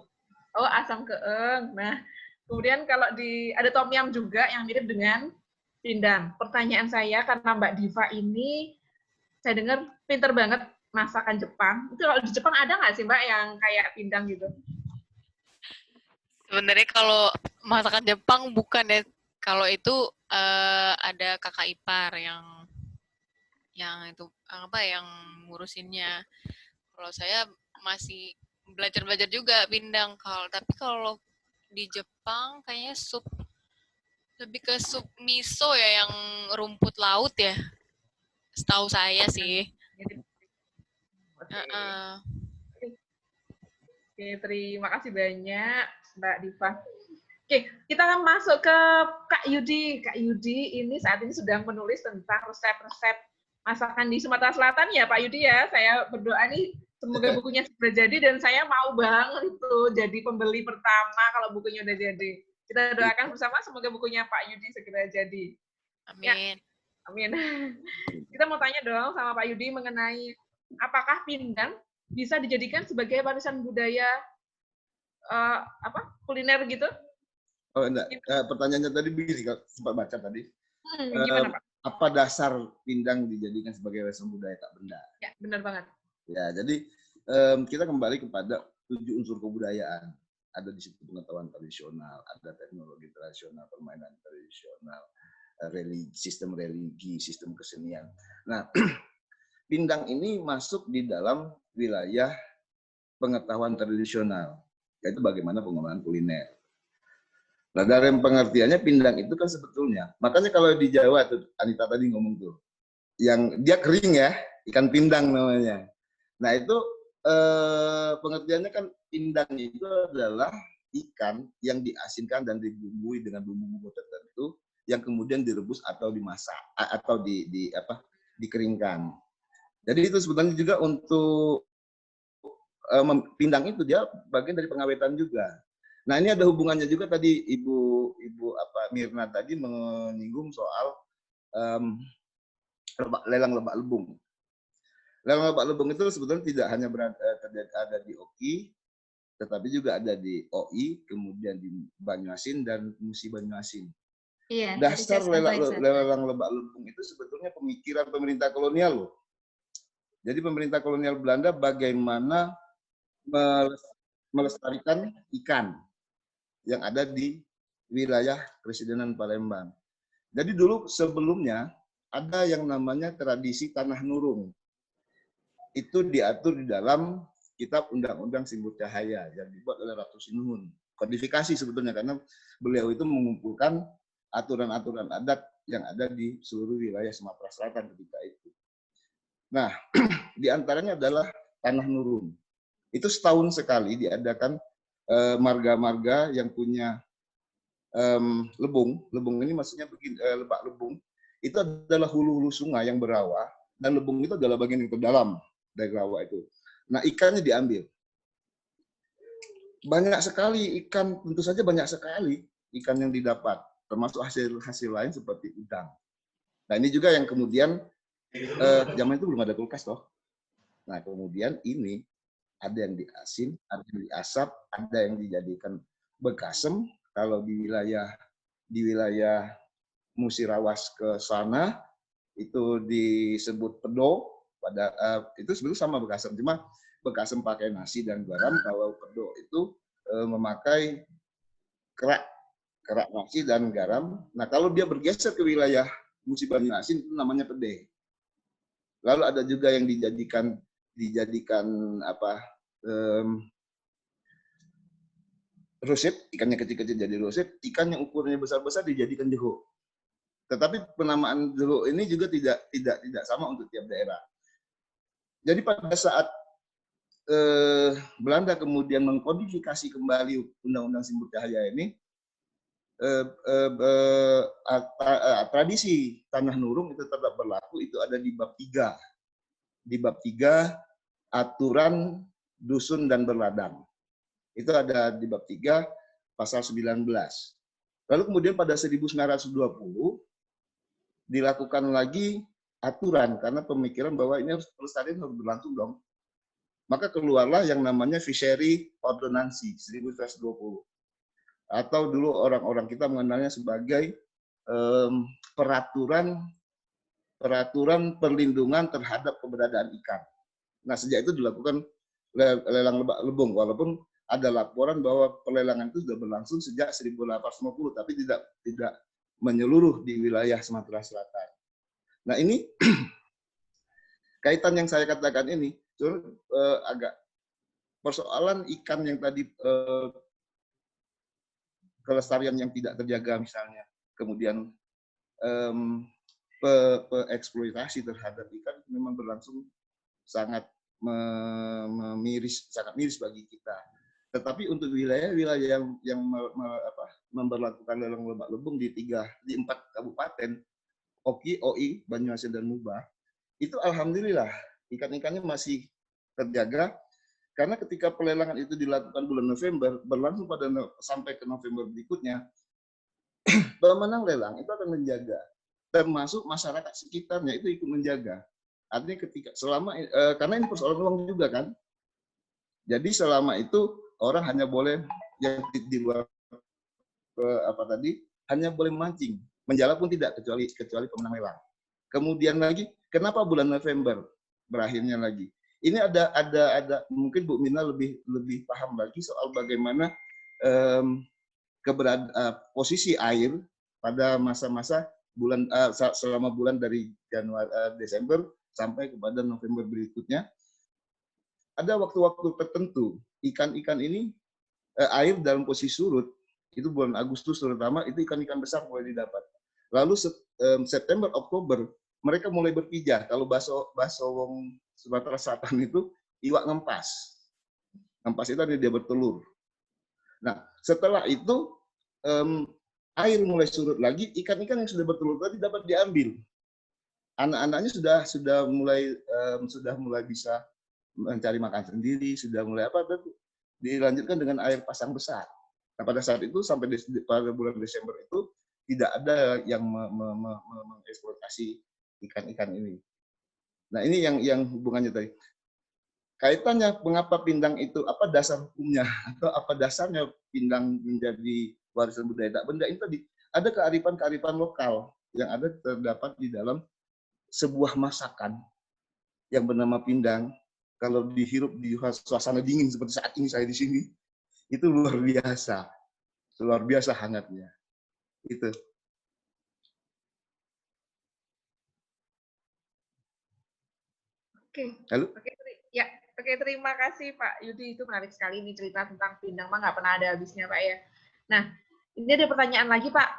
Oh, asam keeng. Nah, kemudian kalau ada tom yum juga yang mirip dengan pindang. Pertanyaan saya, karena Mbak Diva ini saya dengar pinter banget masakan Jepang. Itu kalau di Jepang ada nggak sih Mbak yang kayak pindang gitu? Sebenarnya kalau masakan Jepang bukan ya. Kalau itu ada kakak ipar yang itu yang ngurusinnya. Kalau saya masih belajar juga pindang. Tapi kalau di Jepang kayaknya lebih ke sup miso ya, yang rumput laut ya. Setahu saya sih. Oke, terima kasih banyak Mbak Diva. Oke, kita akan masuk ke Kak Yudi. Kak Yudi ini saat ini sedang menulis tentang resep-resep masakan di Sumatera Selatan ya Pak Yudi ya. Saya berdoa nih semoga bukunya sudah jadi, dan saya mau banget itu jadi pembeli pertama kalau bukunya udah jadi. Kita doakan bersama semoga bukunya Pak Yudi segera jadi. Amin. Ya. Amin. Kita mau tanya dong sama Pak Yudi mengenai apakah pindang bisa dijadikan sebagai warisan budaya kuliner gitu? Oh enggak, pertanyaannya tadi begini, kalau sempat baca tadi. Gimana Pak? Apa dasar pindang dijadikan sebagai warisan budaya tak benda? Ya, benar banget. Ya, jadi kita kembali kepada 7 unsur kebudayaan. Ada di situ pengetahuan tradisional, ada teknologi tradisional, permainan tradisional, sistem religi, sistem kesenian. Nah, pindang ini masuk di dalam wilayah pengetahuan tradisional, yaitu bagaimana pengembangan kuliner. Nah, dari pengertiannya pindang itu kan sebetulnya, makanya kalau di Jawa tuh Anita tadi ngomong tuh, yang dia kering ya, ikan pindang namanya. Nah itu pengertiannya kan pindang itu adalah ikan yang diasinkan dan dibumbui dengan bumbu-bumbu tertentu yang kemudian direbus atau dimasak atau dikeringkan. Jadi itu sebenarnya juga untuk pindang itu dia bagian dari pengawetan juga. Nah ini ada hubungannya juga tadi Ibu Mirna tadi menyinggung soal lelang lebak lebung. Lelang lebak lebung itu sebetulnya tidak hanya ada di OKI, tetapi juga ada di OI, kemudian di Banyuasin dan Musi Banyuasin. Iya, Dasar lelang lebak lebung itu sebetulnya pemikiran pemerintah kolonial loh. Jadi pemerintah kolonial Belanda bagaimana melestarikan ikan yang ada di wilayah Presidenan Palembang. Jadi dulu sebelumnya ada yang namanya tradisi tanah nurung. Itu diatur di dalam kitab Undang-Undang Simbut Cahaya yang dibuat oleh Ratu Sinuhun. Kodifikasi sebetulnya karena beliau itu mengumpulkan aturan-aturan adat yang ada di seluruh wilayah Sumatera Selatan ketika itu. Nah, di antaranya adalah tanah nurung. Itu setahun sekali diadakan marga-marga yang punya lebung. Lebung ini maksudnya begini, lebak lebung. Itu adalah hulu-hulu sungai yang berawa dan lebung itu adalah bagian yang terdalam dari rawa itu. Nah, ikannya diambil. Banyak sekali ikan, tentu saja banyak sekali ikan yang didapat, termasuk hasil lain seperti udang. Nah, ini juga yang kemudian zaman itu belum ada kulkas toh. Nah, kemudian ini ada yang diasin, ada yang diasap, ada yang dijadikan bekasem. Kalau di wilayah Musirawas ke sana itu disebut pedo. Itu sebetulnya sama bekasem, cuma bekasem pakai nasi dan garam. Kalau pedo itu memakai kerak nasi dan garam. Nah, kalau dia bergeser ke wilayah Musi Banyuasin itu namanya pede. Lalu ada juga yang dijadikan roset, ikannya kecil-kecil jadi roset, ikan yang ukurannya besar-besar dijadikan jeho. Tetapi penamaan jeho ini juga tidak sama untuk tiap daerah. Jadi pada saat Belanda kemudian mengkodifikasi kembali Undang-Undang Simbut Cahaya ini, tradisi tanah nurung itu tetap berlaku, itu ada di bab 3. Di bab 3 aturan dusun dan berladang. Itu ada di bab 3 pasal 19. Lalu kemudian pada 1920 dilakukan lagi aturan karena pemikiran bahwa ini pelestarian harus berlangsung dong. Maka keluarlah yang namanya Fishery Ordonansi 1920. Atau dulu orang-orang kita mengenalnya sebagai peraturan perlindungan terhadap keberadaan ikan. Nah, sejak itu dilakukan lelang lebak lebung, walaupun ada laporan bahwa pelelangan itu sudah berlangsung sejak 1850, tapi tidak menyeluruh di wilayah Sumatera Selatan. Nah, ini kaitan yang saya katakan ini, agak persoalan ikan yang tadi kelestarian yang tidak terjaga misalnya, kemudian eksploitasi terhadap ikan memang berlangsung sangat miris bagi kita. Tetapi untuk wilayah-wilayah yang memberlakukan lelang lebak lebung di 4 kabupaten, OKI, OI, Banyuasin dan Muba, itu alhamdulillah ikan-ikannya masih terjaga karena ketika pelelangan itu dilakukan bulan November, berlangsung sampai ke November berikutnya, pemenang lelang itu akan menjaga, termasuk masyarakat sekitarnya itu ikut menjaga. Artinya karena ini persoalan uang juga kan. Jadi selama itu orang hanya boleh yang di luar hanya boleh memancing, menjala pun tidak kecuali pemenang lelang. Kemudian lagi, kenapa bulan November berakhirnya lagi? Ini ada mungkin Bu Mina lebih paham lagi soal bagaimana posisi air pada masa-masa selama bulan dari Desember sampai kepada November berikutnya. Ada waktu-waktu tertentu ikan-ikan ini air dalam posisi surut, itu bulan Agustus terutama, itu ikan-ikan besar mulai didapat. Lalu September, Oktober mereka mulai berpijah. Kalau bahasa Sumatera Selatan itu iwak ngempas. Ngempas itu dia bertelur. Nah, setelah itu air mulai surut lagi, ikan-ikan yang sudah bertelur tadi dapat diambil. Anak-anaknya sudah mulai bisa mencari makan sendiri, sudah mulai dilanjutkan dengan air pasang besar. Nah, pada saat itu sampai pada bulan Desember itu tidak ada yang mengeksploitasi ikan-ikan ini. Nah, ini yang hubungannya tadi. Kaitannya mengapa pindang itu, apa dasar hukumnya atau apa dasarnya pindang menjadi warisan budaya tak benda ini tadi. Ada kearifan-kearifan lokal yang terdapat di dalam sebuah masakan yang bernama pindang. Kalau dihirup di suasana dingin seperti saat ini saya di sini, itu luar biasa hangatnya. Itu. Oke, terima kasih Pak Yudi, itu menarik sekali nih cerita tentang pindang, mah nggak pernah ada habisnya Pak ya. Nah, ini ada pertanyaan lagi Pak,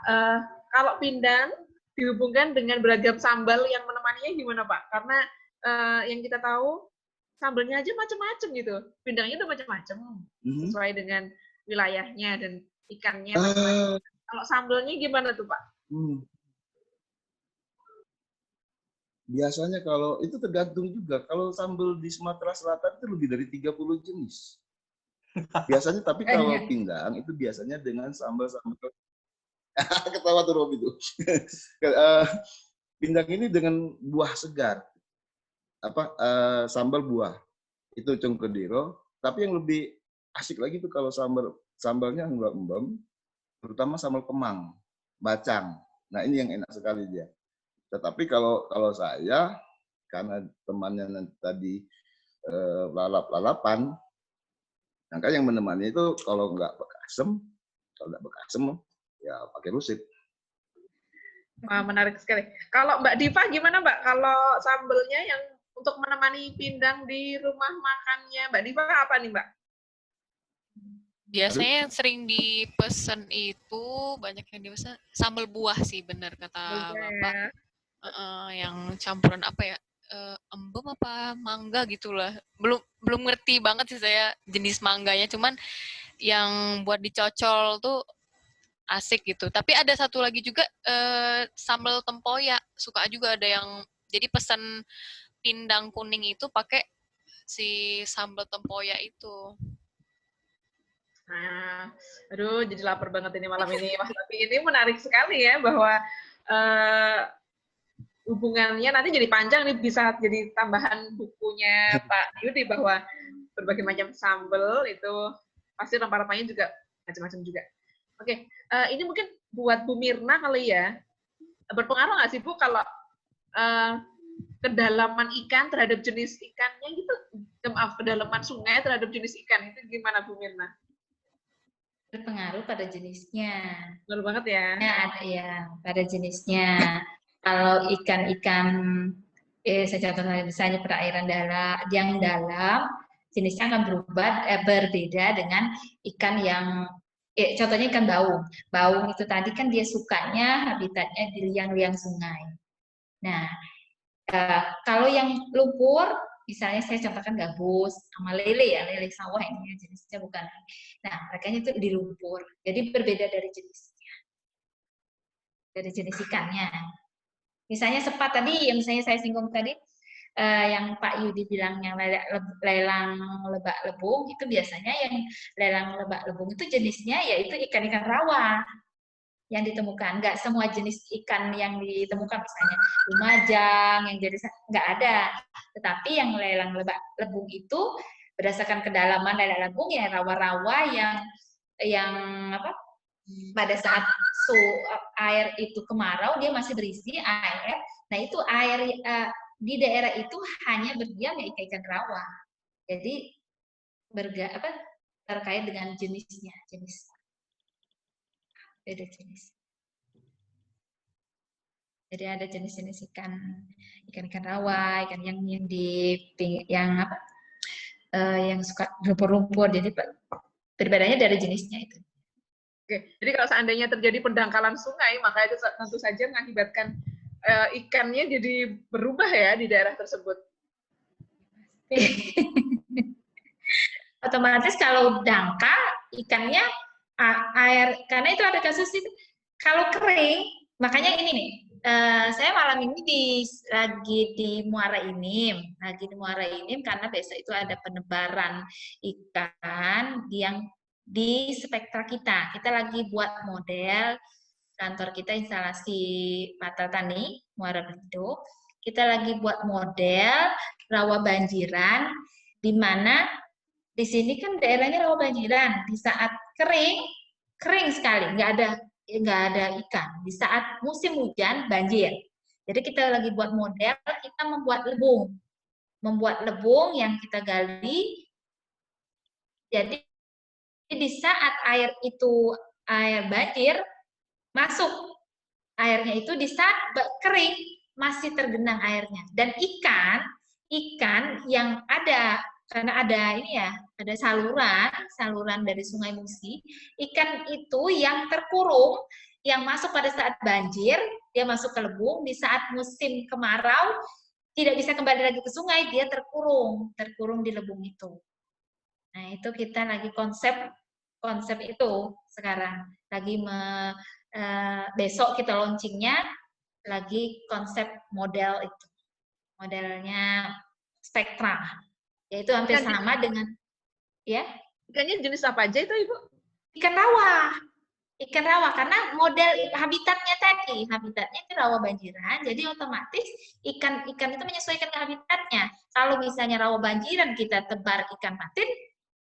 kalau pindang dihubungkan dengan beragam sambal yang menemaninya gimana Pak? Karena yang kita tahu sambalnya aja macam-macam gitu, pindangnya udah macam-macam sesuai dengan wilayahnya dan ikannya macam-macam. Kalau sambalnya gimana tuh Pak? Biasanya kalau itu tergantung juga. Kalau sambal di Sumatera Selatan itu lebih dari 30 jenis. Biasanya, tapi kalau pindang itu biasanya dengan sambal ketawa tuh Rob itu. Pindang ini dengan buah segar. Sambal buah. Itu congkediro, tapi yang lebih asik lagi tuh kalau sambalnya embam, terutama sambal kemang, bacang. Nah, ini yang enak sekali dia. Tetapi kalau saya, karena temannya tadi lalap-lalapan, maka yang menemani itu kalau nggak bekasem ya pakai rusit. Wah, menarik sekali. Kalau Mbak Diva gimana Mbak? Kalau sambelnya yang untuk menemani pindang di rumah makannya Mbak Diva apa nih Mbak? Biasanya yang sering dipesen itu banyak yang dipesan sambal buah sih, benar kata Bapak. Yang campuran apa ya? Embem apa mangga gitulah. Belum ngerti banget sih saya jenis mangganya, cuman yang buat dicocol tuh asik gitu. Tapi ada satu lagi juga sambal tempoyak. Suka juga ada yang jadi pesan pindang kuning itu pakai si sambal tempoyak itu. Nah, aduh jadi lapar banget ini malam ini Mas. Tapi ini menarik sekali ya bahwa hubungannya nanti jadi panjang nih, bisa jadi tambahan bukunya Pak Yudi bahwa berbagai macam sambal itu pasti rempah-rempahnya juga macam-macam juga. Oke, ini mungkin buat Bu Mirna kali ya. Berpengaruh nggak sih Bu kalau kedalaman ikan terhadap jenis ikannya gitu? Maaf, kedalaman sungai terhadap jenis ikan itu gimana Bu Mirna? Berpengaruh pada jenisnya. Benar banget ya. Ya, pada jenisnya. Kalau ikan-ikan, saya contoh misalnya perairan yang dalam, jenisnya akan berbeda dengan ikan yang, contohnya ikan baung. Baung itu tadi kan dia sukanya habitatnya di liang-liang sungai. Nah, kalau yang lumpur, misalnya saya contohkan gabus sama lele ya, lele sawah ini jenisnya bukan. Nah, mereka itu di lumpur. Jadi berbeda dari jenisnya, dari jenis ikannya. Misalnya sepat tadi, yang saya singgung tadi, yang Pak Yudi bilang yang lelang lebak lebung, itu biasanya yang lelang lebak lebung itu jenisnya yaitu ikan-ikan rawa yang ditemukan. Nggak semua jenis ikan yang ditemukan, misalnya lumajang, yang jadi nggak ada. Tetapi yang lelang lebak lebung itu berdasarkan kedalaman dada lambung ya rawa-rawa yang apa? Pada saat air itu kemarau dia masih berisi air. Nah itu air di daerah itu hanya berdiam ya ikan-ikan rawa. Jadi terkait dengan jenisnya, beda jenis. Jadi ada jenis-jenis ikan rawa, ikan yang yang suka lumpur-lumpur. Jadi perbedaannya dari jenisnya itu. Oke, jadi kalau seandainya terjadi pendangkalan sungai, maka itu tentu saja mengakibatkan ikannya jadi berubah ya di daerah tersebut. Otomatis kalau dangkal ikannya air, karena itu ada kasus itu kalau kering, makanya ini nih. Saya malam ini lagi di Muara Inim karena besok itu ada penebaran ikan yang di spektra kita. Kita lagi buat model kantor kita instalasi Matra Tani Muara Belitung. Kita lagi buat model rawa banjiran di mana di sini kan daerahnya rawa banjiran. Di saat kering sekali, nggak ada ikan. Di saat musim hujan, banjir. Jadi kita lagi buat model, kita membuat lebung yang kita gali. Jadi di saat air banjir, masuk airnya itu di saat kering, masih tergenang airnya. Dan ikan yang ada, karena ada saluran dari Sungai Musi, ikan itu yang terkurung, yang masuk pada saat banjir, dia masuk ke lebung, di saat musim kemarau, tidak bisa kembali lagi ke sungai, dia terkurung di lebung itu. Nah, itu kita lagi konsep itu sekarang. Besok kita launchingnya, lagi konsep model itu. Modelnya spektra. Yaitu hampir sama dengan ya. Ikannya jenis apa aja itu, Ibu? Ikan rawa, karena model habitatnya itu rawa banjiran, jadi otomatis ikan itu menyesuaikan ke habitatnya. Kalau misalnya rawa banjiran kita tebar ikan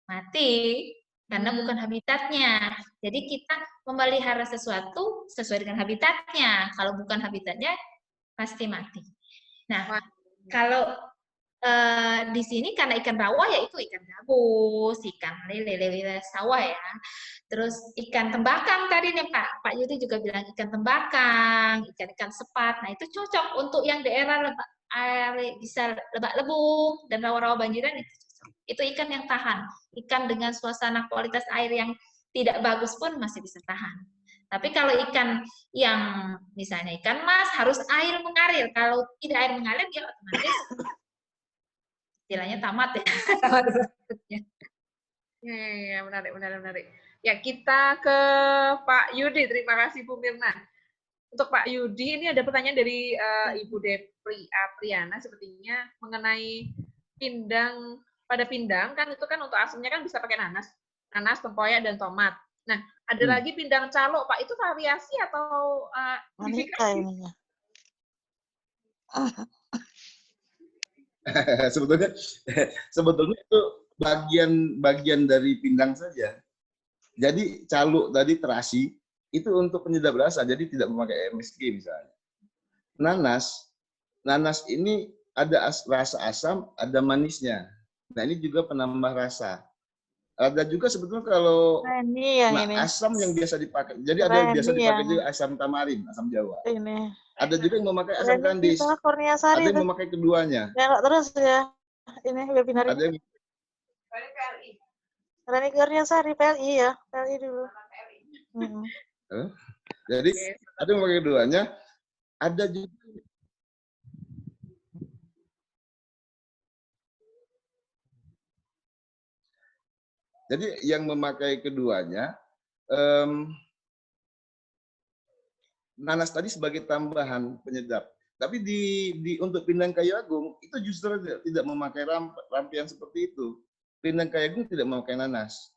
mati karena bukan habitatnya. Jadi kita memelihara sesuatu sesuai dengan habitatnya. Kalau bukan habitatnya pasti mati. Nah, kalau di sini karena ikan rawa yaitu ikan gabus, ikan lele sawah ya. Terus ikan tembakang tadi nih Pak Yudi juga bilang ikan tembakang, ikan sepat. Nah, itu cocok untuk yang daerah bisa lebak lebung dan rawa-rawa banjiran itu cocok. Itu ikan yang tahan. Ikan dengan suasana kualitas air yang tidak bagus pun masih bisa tahan. Tapi kalau ikan yang misalnya ikan mas harus air mengalir. Kalau tidak air mengalir dia otomatis istilahnya tamat ya. Ya, menarik. Ya, kita ke Pak Yudi. Terima kasih Bu Mirna. Untuk Pak Yudi, ini ada pertanyaan dari Ibu Depri Apriana sepertinya mengenai pindang. Pada pindang kan itu kan untuk asamnya kan bisa pakai nanas, tempoyak dan tomat. Nah, ada lagi pindang calo, Pak. Itu variasi atau modifikasi? sebetulnya itu bagian dari pindang saja. Jadi calo tadi terasi itu untuk penyedap rasa, jadi tidak memakai MSG misalnya. Nanas ini ada rasa asam, ada manisnya. Nah, ini juga penambah rasa. Ada juga sebetulnya kalau asam yang biasa dipakai. Jadi ada yang biasa dipakai juga asam tamarin, asam Jawa. Ada juga yang memakai asam kandis. Ada yang memakai keduanya. Terus ya, ini webinar ada ini. Rani Kurniasari, PLI ya, PLI dulu. Jadi ada yang memakai keduanya. Ada juga jadi yang memakai keduanya, nanas tadi sebagai tambahan penyedap. Tapi untuk pindang kayu agung itu justru tidak memakai rampian seperti itu. Pindang kayu agung tidak memakai nanas.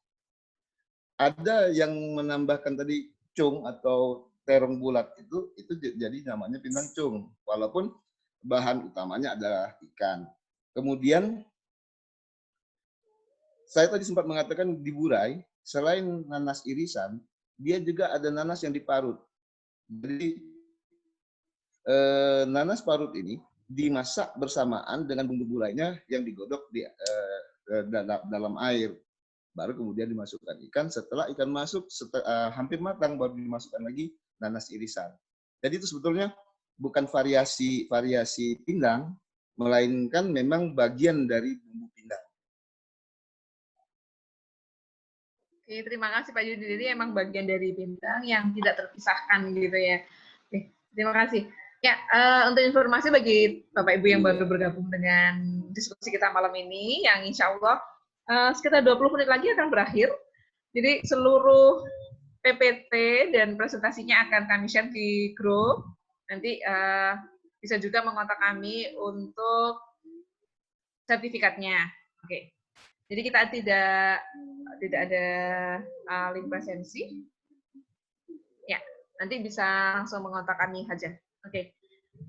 Ada yang menambahkan tadi cung atau terong bulat itu jadi namanya pindang cung. Walaupun bahan utamanya adalah ikan. Kemudian saya tadi sempat mengatakan di Burai, selain nanas irisan, dia juga ada nanas yang diparut. Jadi nanas parut ini dimasak bersamaan dengan bumbu burainya yang digodok di dalam air. Baru kemudian dimasukkan ikan. Setelah ikan masuk hampir matang, baru dimasukkan lagi nanas irisan. Jadi itu sebetulnya bukan variasi pindang, melainkan memang bagian dari bumbu pindang. Oke, terima kasih Pak Yudi. Jadi emang bagian dari pindang yang tidak terpisahkan gitu ya. Oke, terima kasih. Ya, untuk informasi bagi Bapak Ibu yang baru bergabung dengan diskusi kita malam ini, yang insya Allah sekitar 20 menit lagi akan berakhir. Jadi seluruh PPT dan presentasinya akan kami share di grup. Nanti bisa juga mengontak kami untuk sertifikatnya. Oke. Jadi kita tidak ada link presensi. Ya, nanti bisa langsung mengontak kami saja. Oke.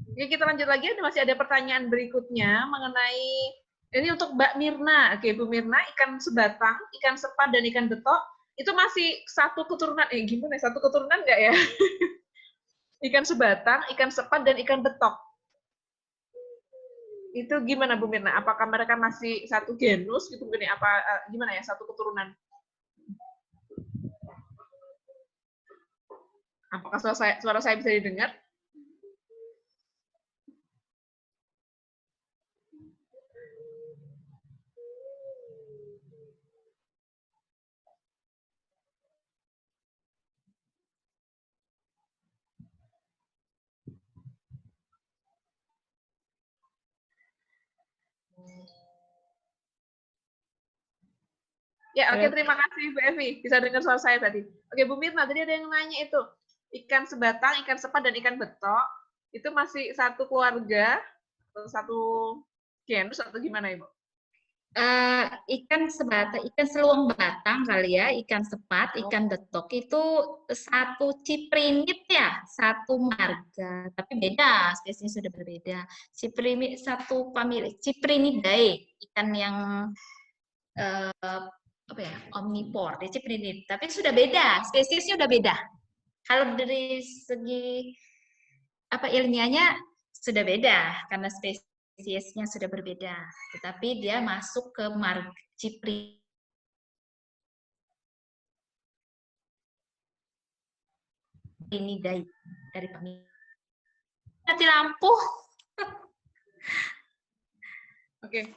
Oke, kita lanjut lagi. Masih ada pertanyaan berikutnya mengenai ini untuk Mbak Mirna. Oke, Bu Mirna, ikan sebatang, ikan sepat, dan ikan betok itu masih satu keturunan. Gimana? Satu keturunan nggak ya? Ikan sebatang, ikan sepat, dan ikan betok. Itu gimana Bu Mirna? Apakah mereka masih satu genus gitu begini? Apa gimana ya, satu keturunan? Apakah suara saya bisa didengar? Ya, oke, terima kasih Bu Evi. Bisa dengar suara saya tadi. Oke, Bu Mirna, tadi ada yang nanya itu. Ikan sebatang, ikan sepat, dan ikan betok, itu masih satu keluarga, atau satu genus, atau gimana, Ibu? Ikan sebatang, ikan seluang batang kali ya, ikan sepat, ikan betok itu satu ciprinid ya, satu marga, tapi beda, spesiesnya sudah berbeda. Ciprinid satu famili, Ciprinidae, ikan yang apa ya, omnivore, ciprinid, tapi sudah beda, spesiesnya sudah beda. Kalau dari segi apa ilmiahnya sudah beda karena spesiesnya sudah berbeda, tetapi dia masuk ke marga Ciprinidae dari famili. Mati lampu. Oke.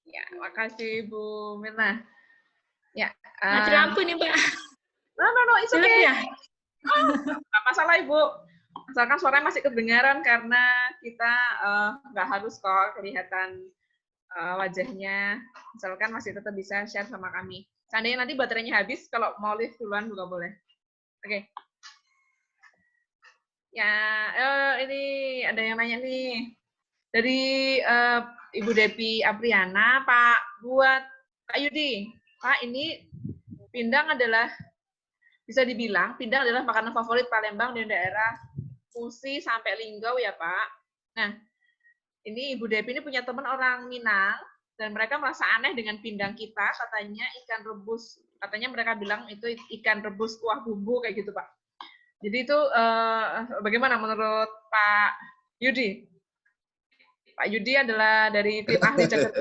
Ya, makasih Bu Mirna. Ya. Mati lampu ini, Mbak. No, it's okay. Ya? Nggak masalah, Ibu. Asalkan suaranya masih kedengaran karena kita nggak harus kok kelihatan wajahnya. Misalkan masih tetap bisa share sama kami. Seandainya nanti baterainya habis, kalau mau live duluan juga boleh. Oke. Ya, ini ada yang nanya nih. Dari Ibu Depi Apriana, buat Pak Yudi. Pak, ini pindang adalah, bisa dibilang, pindang adalah makanan favorit Palembang dan daerah Musi sampai Linggau ya Pak. Nah, ini Ibu Depi ini punya teman orang Minang, dan mereka merasa aneh dengan pindang kita, katanya ikan rebus, katanya mereka bilang itu ikan rebus kuah bumbu, kayak gitu Pak. Jadi itu bagaimana menurut Pak Yudi? Pak Yudi adalah dari tim ahli Jakarta.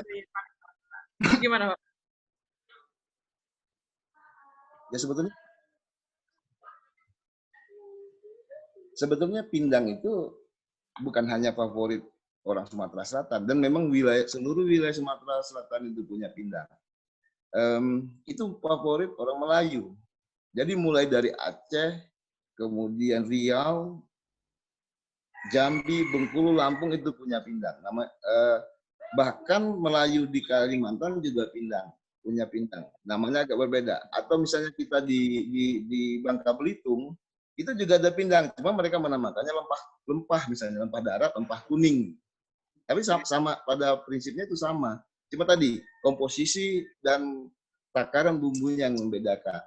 Gimana Pak? Ya sebetulnya pindang itu bukan hanya favorit orang Sumatera Selatan, dan memang seluruh wilayah Sumatera Selatan itu punya pindang. Itu favorit orang Melayu. Jadi mulai dari Aceh, kemudian Riau, Jambi, Bengkulu, Lampung itu punya pindang. Bahkan Melayu di Kalimantan juga punya pindang. Namanya agak berbeda. Atau misalnya kita di Bangka Belitung, itu juga ada pindang. Cuma mereka menamakannya lempah, misalnya lempah darat, lempah kuning. Tapi sama pada prinsipnya itu sama. Cuma tadi komposisi dan takaran bumbunya yang membedakan.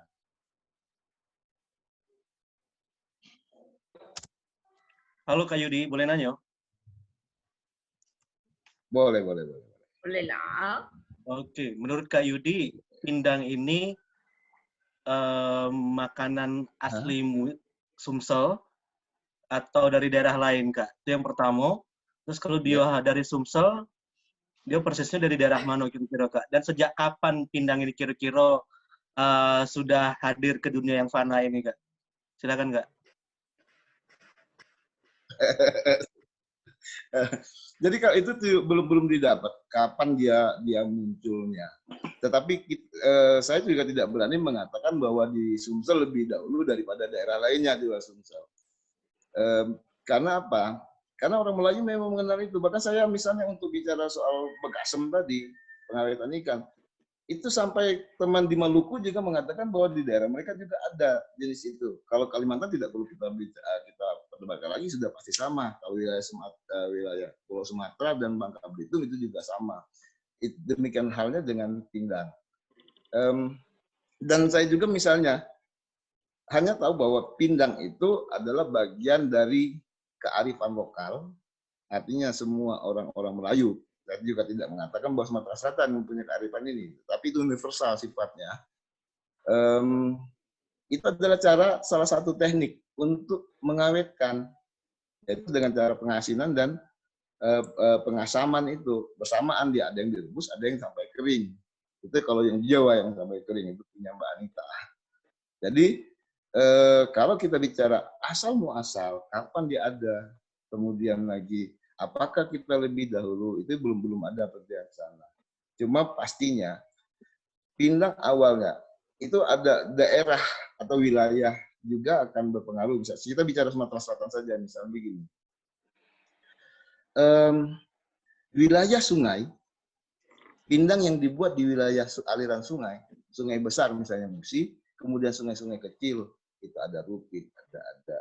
Halo Kak Yudi, boleh nanya? Boleh. Boleh lah. Oke, menurut Kak Yudi, pindang ini makanan asli Sumsel atau dari daerah lain, Kak? Itu yang pertama. Terus kalau dia dari Sumsel, dia persisnya dari daerah mana kira-kira, Kak? Dan sejak kapan pindang ini kira-kira sudah hadir ke dunia yang fana ini, Kak? Silakan, Kak. Jadi kalau itu belum didapat kapan dia munculnya. Tetapi saya juga tidak berani mengatakan bahwa di Sumsel lebih dahulu daripada daerah lainnya di luar Sumsel. Karena apa? Karena orang Melayu memang mengenal itu. Bahkan saya misalnya untuk bicara soal bekasem tadi, pengawetan ikan, itu sampai teman di Maluku juga mengatakan bahwa di daerah mereka juga ada jenis itu. Kalau Kalimantan tidak perlu kita perdebatkan lagi, sudah pasti sama. Kalau wilayah Pulau Sumatera dan Bangka Belitung itu juga sama. Demikian halnya dengan pindang. Dan saya juga misalnya hanya tahu bahwa pindang itu adalah bagian dari kearifan lokal, artinya semua orang-orang Melayu. Saya juga tidak mengatakan bahwa Sumatera Selatan mempunyai kearifan ini, tapi itu universal sifatnya. Itu adalah salah satu teknik untuk mengawetkan, yaitu dengan cara pengasinan dan pengasaman itu bersamaan. Dia ada yang direbus, ada yang sampai kering. Itu kalau yang Jawa yang sampai kering itu punya Mbak Anita. Jadi kalau kita bicara asal muasal, kapan dia ada, kemudian lagi apakah kita lebih dahulu, itu belum ada perjanjian sana. Cuma pastinya pindang awalnya itu ada daerah atau wilayah juga akan berpengaruh. Bisa kita bicara Sumatera Selatan saja, misalnya begini. Wilayah sungai, pindang yang dibuat di wilayah aliran sungai, sungai besar misalnya Musi, kemudian sungai-sungai kecil itu ada Rupit, ada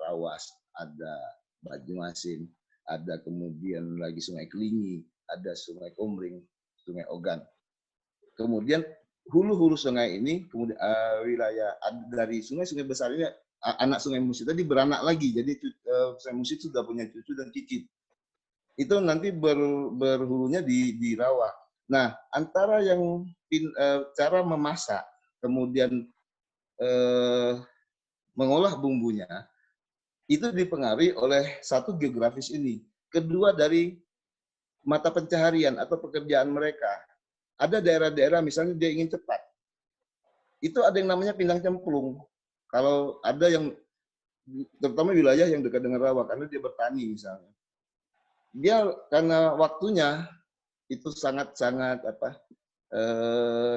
Rawas, ada Banyuasin, ada kemudian lagi Sungai Kelingi, ada Sungai Komring, Sungai Ogan. Kemudian hulu-hulu sungai ini, kemudian wilayah dari sungai-sungai besar ini, anak Sungai Musi tadi beranak lagi. Jadi Sungai Musi sudah punya cucu dan cicit. Itu nanti berhulunya di rawa. Nah, antara yang cara memasak, kemudian mengolah bumbunya, itu dipengaruhi oleh satu geografis ini. Kedua dari mata pencaharian atau pekerjaan mereka. Ada daerah-daerah misalnya dia ingin cepat. Itu ada yang namanya pindang cemplung. Kalau ada yang, terutama wilayah yang dekat dengan rawa, karena dia bertani misalnya. Dia karena waktunya itu sangat-sangat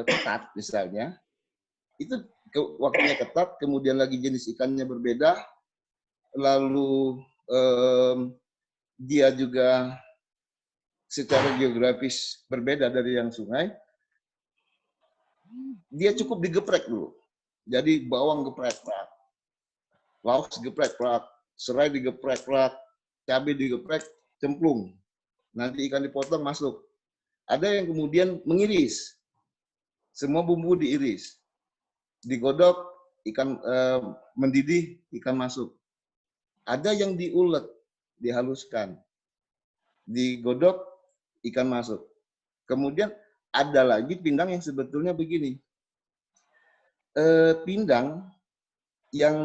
ketat misalnya. Itu waktunya ketat, kemudian lagi jenis ikannya berbeda, lalu dia juga secara geografis berbeda dari yang sungai, dia cukup digeprek dulu. Jadi bawang geprek, laos geprek, serai digeprek, cabai digeprek, cemplung. Nanti ikan dipotong masuk. Ada yang kemudian mengiris. Semua bumbu diiris. Digodok, ikan mendidih, ikan masuk. Ada yang diulek, dihaluskan. Digodok, ikan masuk. Kemudian ada lagi pindang yang sebetulnya begini. Pindang yang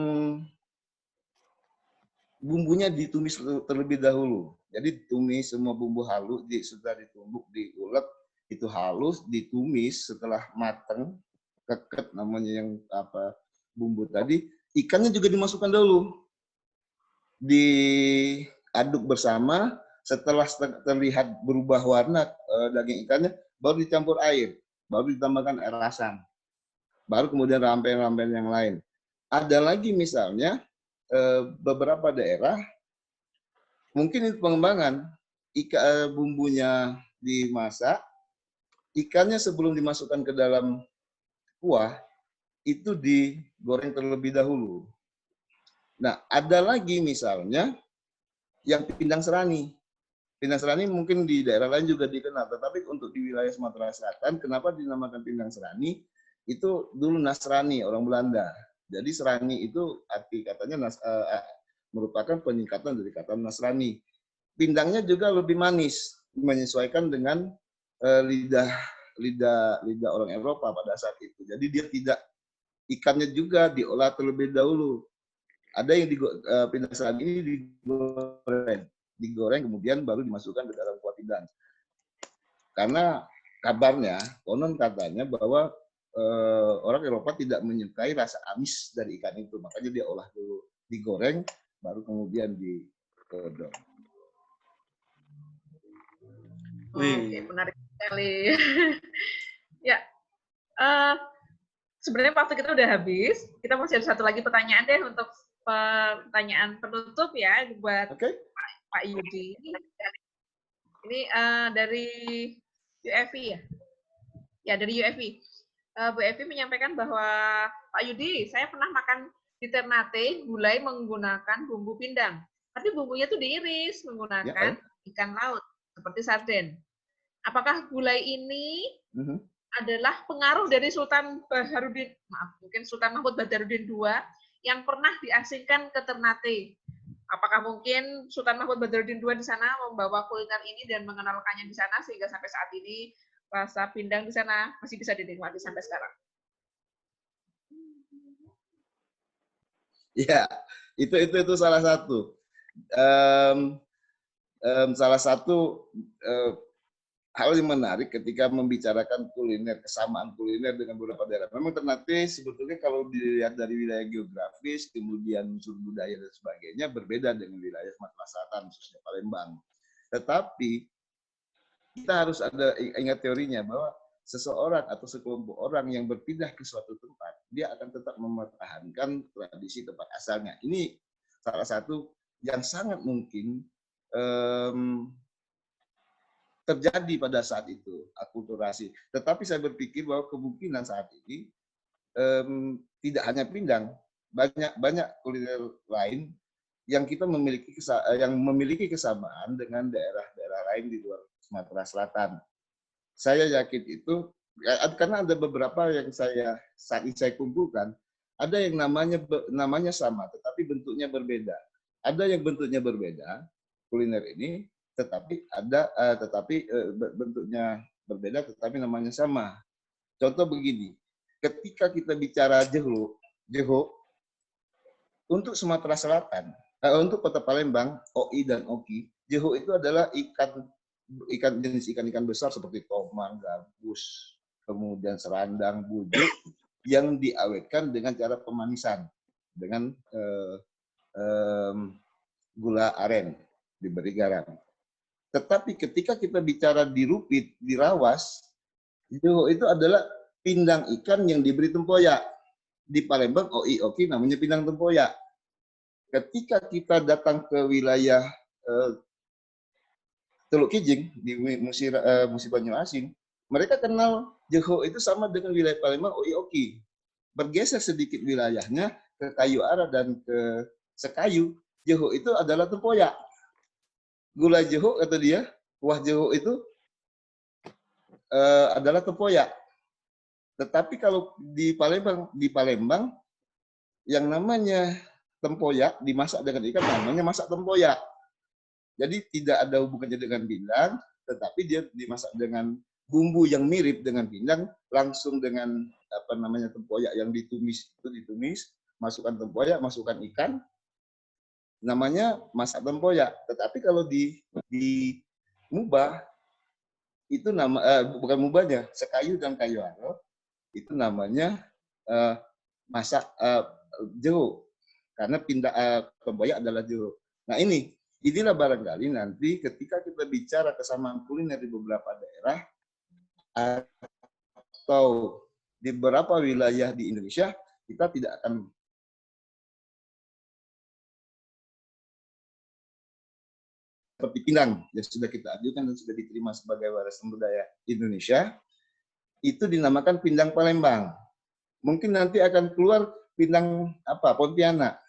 bumbunya ditumis terlebih dahulu. Jadi ditumis semua bumbu halus, sudah ditumbuk, diulek, itu halus, ditumis setelah matang, keket namanya yang bumbu tadi. Ikannya juga dimasukkan dulu. Diaduk bersama, setelah terlihat berubah warna daging ikannya, baru dicampur air, baru ditambahkan air asam, baru kemudian rampen-rampen yang lain. Ada lagi misalnya beberapa daerah, mungkin itu pengembangan, bumbunya dimasak, ikannya sebelum dimasukkan ke dalam kuah, itu digoreng terlebih dahulu. Nah, ada lagi misalnya yang pindang serani. Pindang serani mungkin di daerah lain juga dikenal, tetapi untuk di wilayah Sumatera Selatan, kenapa dinamakan pindang serani? Itu dulu Nasrani, orang Belanda. Jadi serani itu arti katanya merupakan peningkatan dari kata Nasrani. Pindangnya juga lebih manis, menyesuaikan dengan lidah lidah orang Eropa pada saat itu. Jadi dia tidak, ikannya juga diolah terlebih dahulu. Ada yang pindang ini digoreng kemudian baru dimasukkan ke dalam kuah pindang. Karena kabarnya, konon katanya bahwa orang Eropa tidak menyukai rasa amis dari ikan itu, makanya dia olah dulu, digoreng, baru kemudian digodok. Oke, menarik sekali. Ya, sebenarnya waktu kita udah habis. Kita masih ada satu lagi pertanyaan deh untuk pertanyaan penutup ya buat Pak Yudi. Ini dari UFI ya? Ya, dari UFI. Bu Evi menyampaikan bahwa Pak Yudi, saya pernah makan di Ternate gulai menggunakan bumbu pindang. Tapi bumbunya tuh diiris menggunakan ikan laut seperti sarden. Apakah gulai ini adalah pengaruh dari Sultan Baharudin, mungkin Sultan Mahmud Badarudin II yang pernah diasingkan ke Ternate? Apakah mungkin Sultan Mahmud Badarudin II di sana membawa kuliner ini dan mengenalkannya di sana sehingga sampai saat ini rasa pindang di sana masih bisa dinikmati sampai sekarang? Ya, itu salah satu. Salah satu hal yang menarik ketika membicarakan kuliner, kesamaan kuliner dengan beberapa daerah. Memang Ternate sebetulnya kalau dilihat dari wilayah geografis, kemudian unsur budaya dan sebagainya berbeda dengan wilayah Sumatera Selatan, khususnya Palembang. Tetapi kita harus ingat teorinya bahwa seseorang atau sekelompok orang yang berpindah ke suatu tempat, dia akan tetap mempertahankan tradisi tempat asalnya. Ini salah satu yang sangat mungkin terjadi pada saat itu, akulturasi. Tetapi saya berpikir bahwa kemungkinan saat ini tidak hanya pindang, banyak kuliner lain yang kita memiliki kesamaan dengan daerah-daerah lain di luar Sumatera Selatan. Saya yakin itu karena ada beberapa yang saat ini saya kumpulkan, ada yang namanya sama, tetapi bentuknya berbeda. Ada yang bentuknya berbeda kuliner ini, tetapi bentuknya berbeda, tetapi namanya sama. Contoh begini, ketika kita bicara jeho untuk Sumatera Selatan, untuk Kota Palembang, OI dan Oki, jeho itu adalah jenis ikan besar seperti tomang, gabus, kemudian serandang, bujuk yang diawetkan dengan cara pemanisan dengan gula aren, diberi garam. Tetapi ketika kita bicara di Rupit, di Rawas, jeho itu adalah pindang ikan yang diberi tempoyak. Di Palembang, Oki namanya pindang tempoyak. Ketika kita datang ke wilayah Teluk Kijing, di Musi Banyuasin, mereka kenal jeho itu sama dengan wilayah Palembang, Oki. Bergeser sedikit wilayahnya ke Kayu Ara dan ke Sekayu, jeho itu adalah tempoyak. Gula jeho kata dia, kuah jeho itu adalah tempoyak. Tetapi kalau di Palembang yang namanya tempoyak dimasak dengan ikan namanya masak tempoyak. Jadi tidak ada hubungannya dengan pindang, tetapi dia dimasak dengan bumbu yang mirip dengan pindang, langsung dengan tempoyak yang ditumis, masukkan tempoyak, masukkan ikan, namanya masak tempoyak. Tetapi kalau di Mubah itu bukan Mubahnya, Sekayu dan Kayu Aro itu namanya masak jeho, karena tempoyak adalah jeho. Nah inilah barangkali nanti ketika kita bicara kesamaan kuliner di beberapa daerah atau di beberapa wilayah di Indonesia, kita tidak akan seperti pindang yang sudah kita ajukan dan sudah diterima sebagai warisan budaya Indonesia, itu dinamakan pindang Palembang. Mungkin nanti akan keluar pindang Pontianak.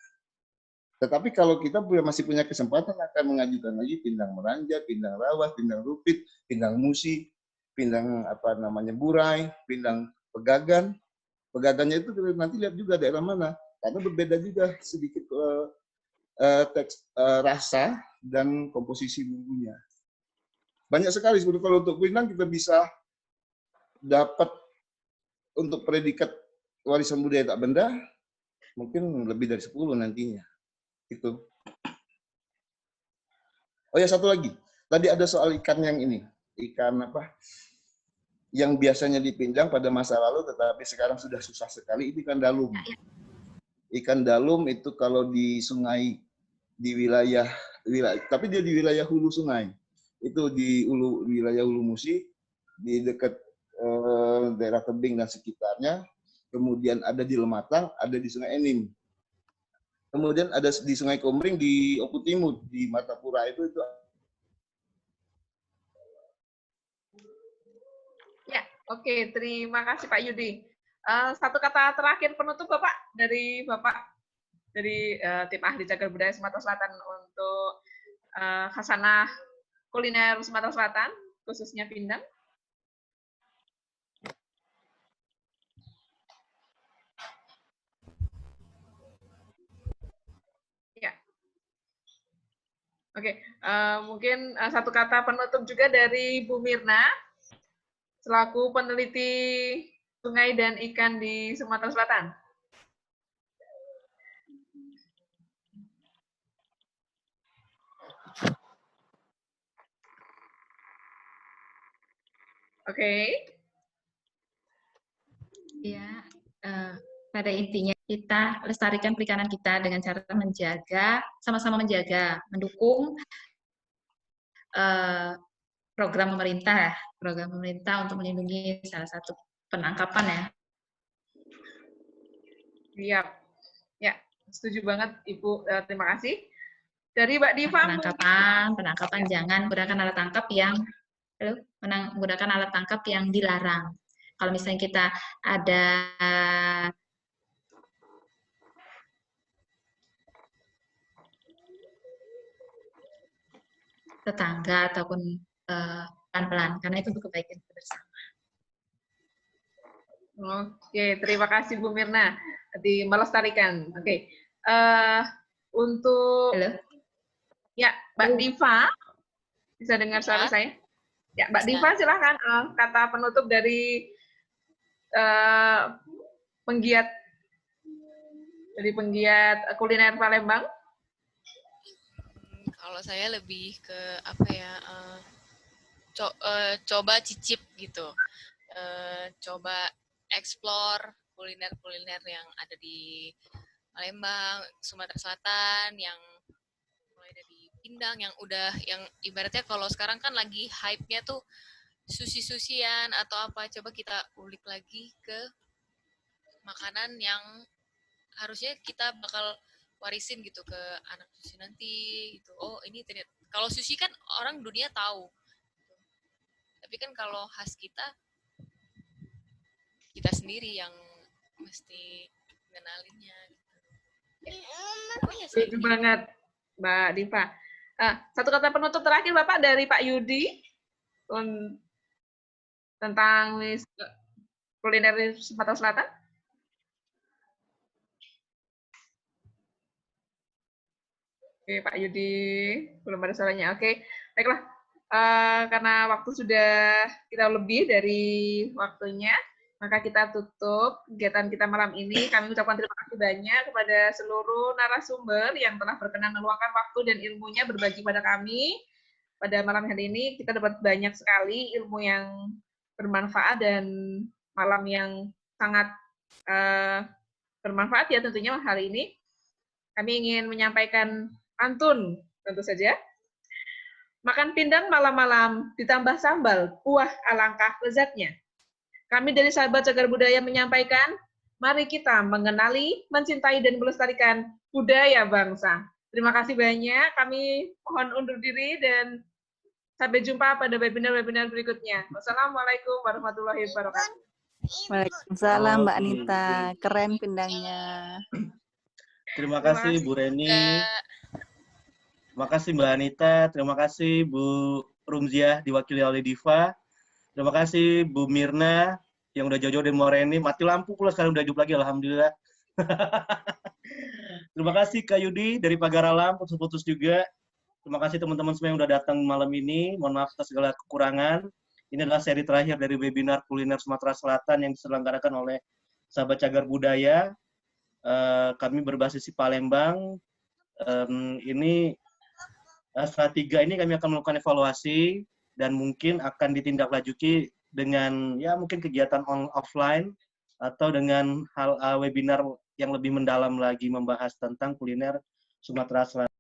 Tetapi kalau kita masih punya kesempatan akan mengajukan lagi pindang Meranja, pindang Rawas, pindang Rupit, pindang Musi, pindang Burai, pindang Pegagan. Pegagannya itu nanti lihat juga daerah mana, karena berbeda juga sedikit rasa dan komposisi bumbunya. Banyak sekali sebetulnya. Kalau untuk pindang kita bisa dapat untuk predikat warisan budaya tak benda mungkin lebih dari 10 nantinya. Itu. Oh ya, satu lagi. Tadi ada soal ikan yang ini. Ikan apa? Yang biasanya dipinjam pada masa lalu tetapi sekarang sudah susah sekali, itu ikan dalum. Ikan dalum itu kalau di sungai, di wilayah tapi dia di wilayah hulu sungai. Itu di wilayah Hulu Musi, di dekat daerah Tebing dan sekitarnya. Kemudian ada di Lematang, ada di Sungai Enim. Kemudian ada di Sungai Komering, di Oku Timur, di Martapura itu. Ya, oke. Terima kasih Pak Yudi. Satu kata terakhir penutup Bapak dari tim ahli cagar budaya Sumatera Selatan untuk khasanah kuliner Sumatera Selatan, khususnya pindang. Ya. Oke, mungkin satu kata penutup juga dari Bu Mirna, selaku peneliti sungai dan ikan di Sumatera Selatan. Oke. Ya, pada intinya kita lestarikan perikanan kita dengan cara menjaga, sama-sama menjaga, mendukung program pemerintah untuk melindungi salah satu penangkapan ya. Siap. Ya, setuju banget Ibu. Terima kasih. Dari Mbak Diva. Penangkapan jangan menggunakan alat tangkap yang menggunakan alat tangkap yang dilarang. Kalau misalnya kita ada tetangga ataupun pelan-pelan, karena itu untuk kebaikan kita bersama. Oke, terima kasih Bu Mirna. Di melestarikan. Oke. Untuk Halo? Ya, Mbak Diva, bisa dengar suara saya? Ya, Mbak Diva, silahkan kata penutup dari penggiat kuliner Palembang. Kalau saya lebih ke apa ya, coba cicip gitu, coba explore kuliner-kuliner yang ada di Palembang, Sumatera Selatan, yang mulai dari pindang, yang ibaratnya kalau sekarang kan lagi hype-nya tuh sushi-sushian atau apa, coba kita ulik lagi ke makanan yang harusnya kita bakal warisin gitu ke anak cucu nanti gitu. Oh, ini ternyata kalau sushi kan orang dunia tahu. Tapi kan kalau khas kita sendiri yang mesti ngenalinnya gitu. Setuju banget Mbak Diva. Satu kata penutup terakhir Bapak dari Pak Yudi tentang kuliner di Sumatera Selatan. Oke, Pak Yudi, belum ada suaranya. Oke, baiklah. Karena waktu sudah kita lebih dari waktunya, maka kita tutup kegiatan kita malam ini. Kami ucapkan terima kasih banyak kepada seluruh narasumber yang telah berkenan meluangkan waktu dan ilmunya berbagi pada kami. Pada malam hari ini kita dapat banyak sekali ilmu yang bermanfaat dan malam yang sangat bermanfaat ya tentunya hari ini. Kami ingin menyampaikan pantun, tentu saja. Makan pindang malam-malam, ditambah sambal, buah alangkah lezatnya. Kami dari Sahabat Cagar Budaya menyampaikan, mari kita mengenali, mencintai, dan melestarikan budaya bangsa. Terima kasih banyak, kami mohon undur diri, dan sampai jumpa pada webinar-webinar berikutnya. Wassalamualaikum warahmatullahi wabarakatuh. Waalaikumsalam Mbak Anita, keren pindangnya. Terima kasih Bu Reni. Terima kasih Mbak Anita. Terima kasih Bu Rumziah diwakili oleh Diva. Terima kasih Bu Mirna yang udah jauh-jauh dari Moreni. Mati lampu pula sekarang udah hidup lagi, alhamdulillah. Terima kasih Kak Yudi dari Pagar Alam, putus-putus juga. Terima kasih teman-teman semua yang udah datang malam ini. Mohon maaf atas segala kekurangan. Ini adalah seri terakhir dari webinar kuliner Sumatera Selatan yang diselenggarakan oleh Sahabat Cagar Budaya. Kami berbasis di Palembang. Ini setelah 3 ini kami akan melakukan evaluasi dan mungkin akan ditindaklanjuti dengan ya mungkin kegiatan offline atau dengan hal webinar yang lebih mendalam lagi membahas tentang kuliner Sumatera Selatan.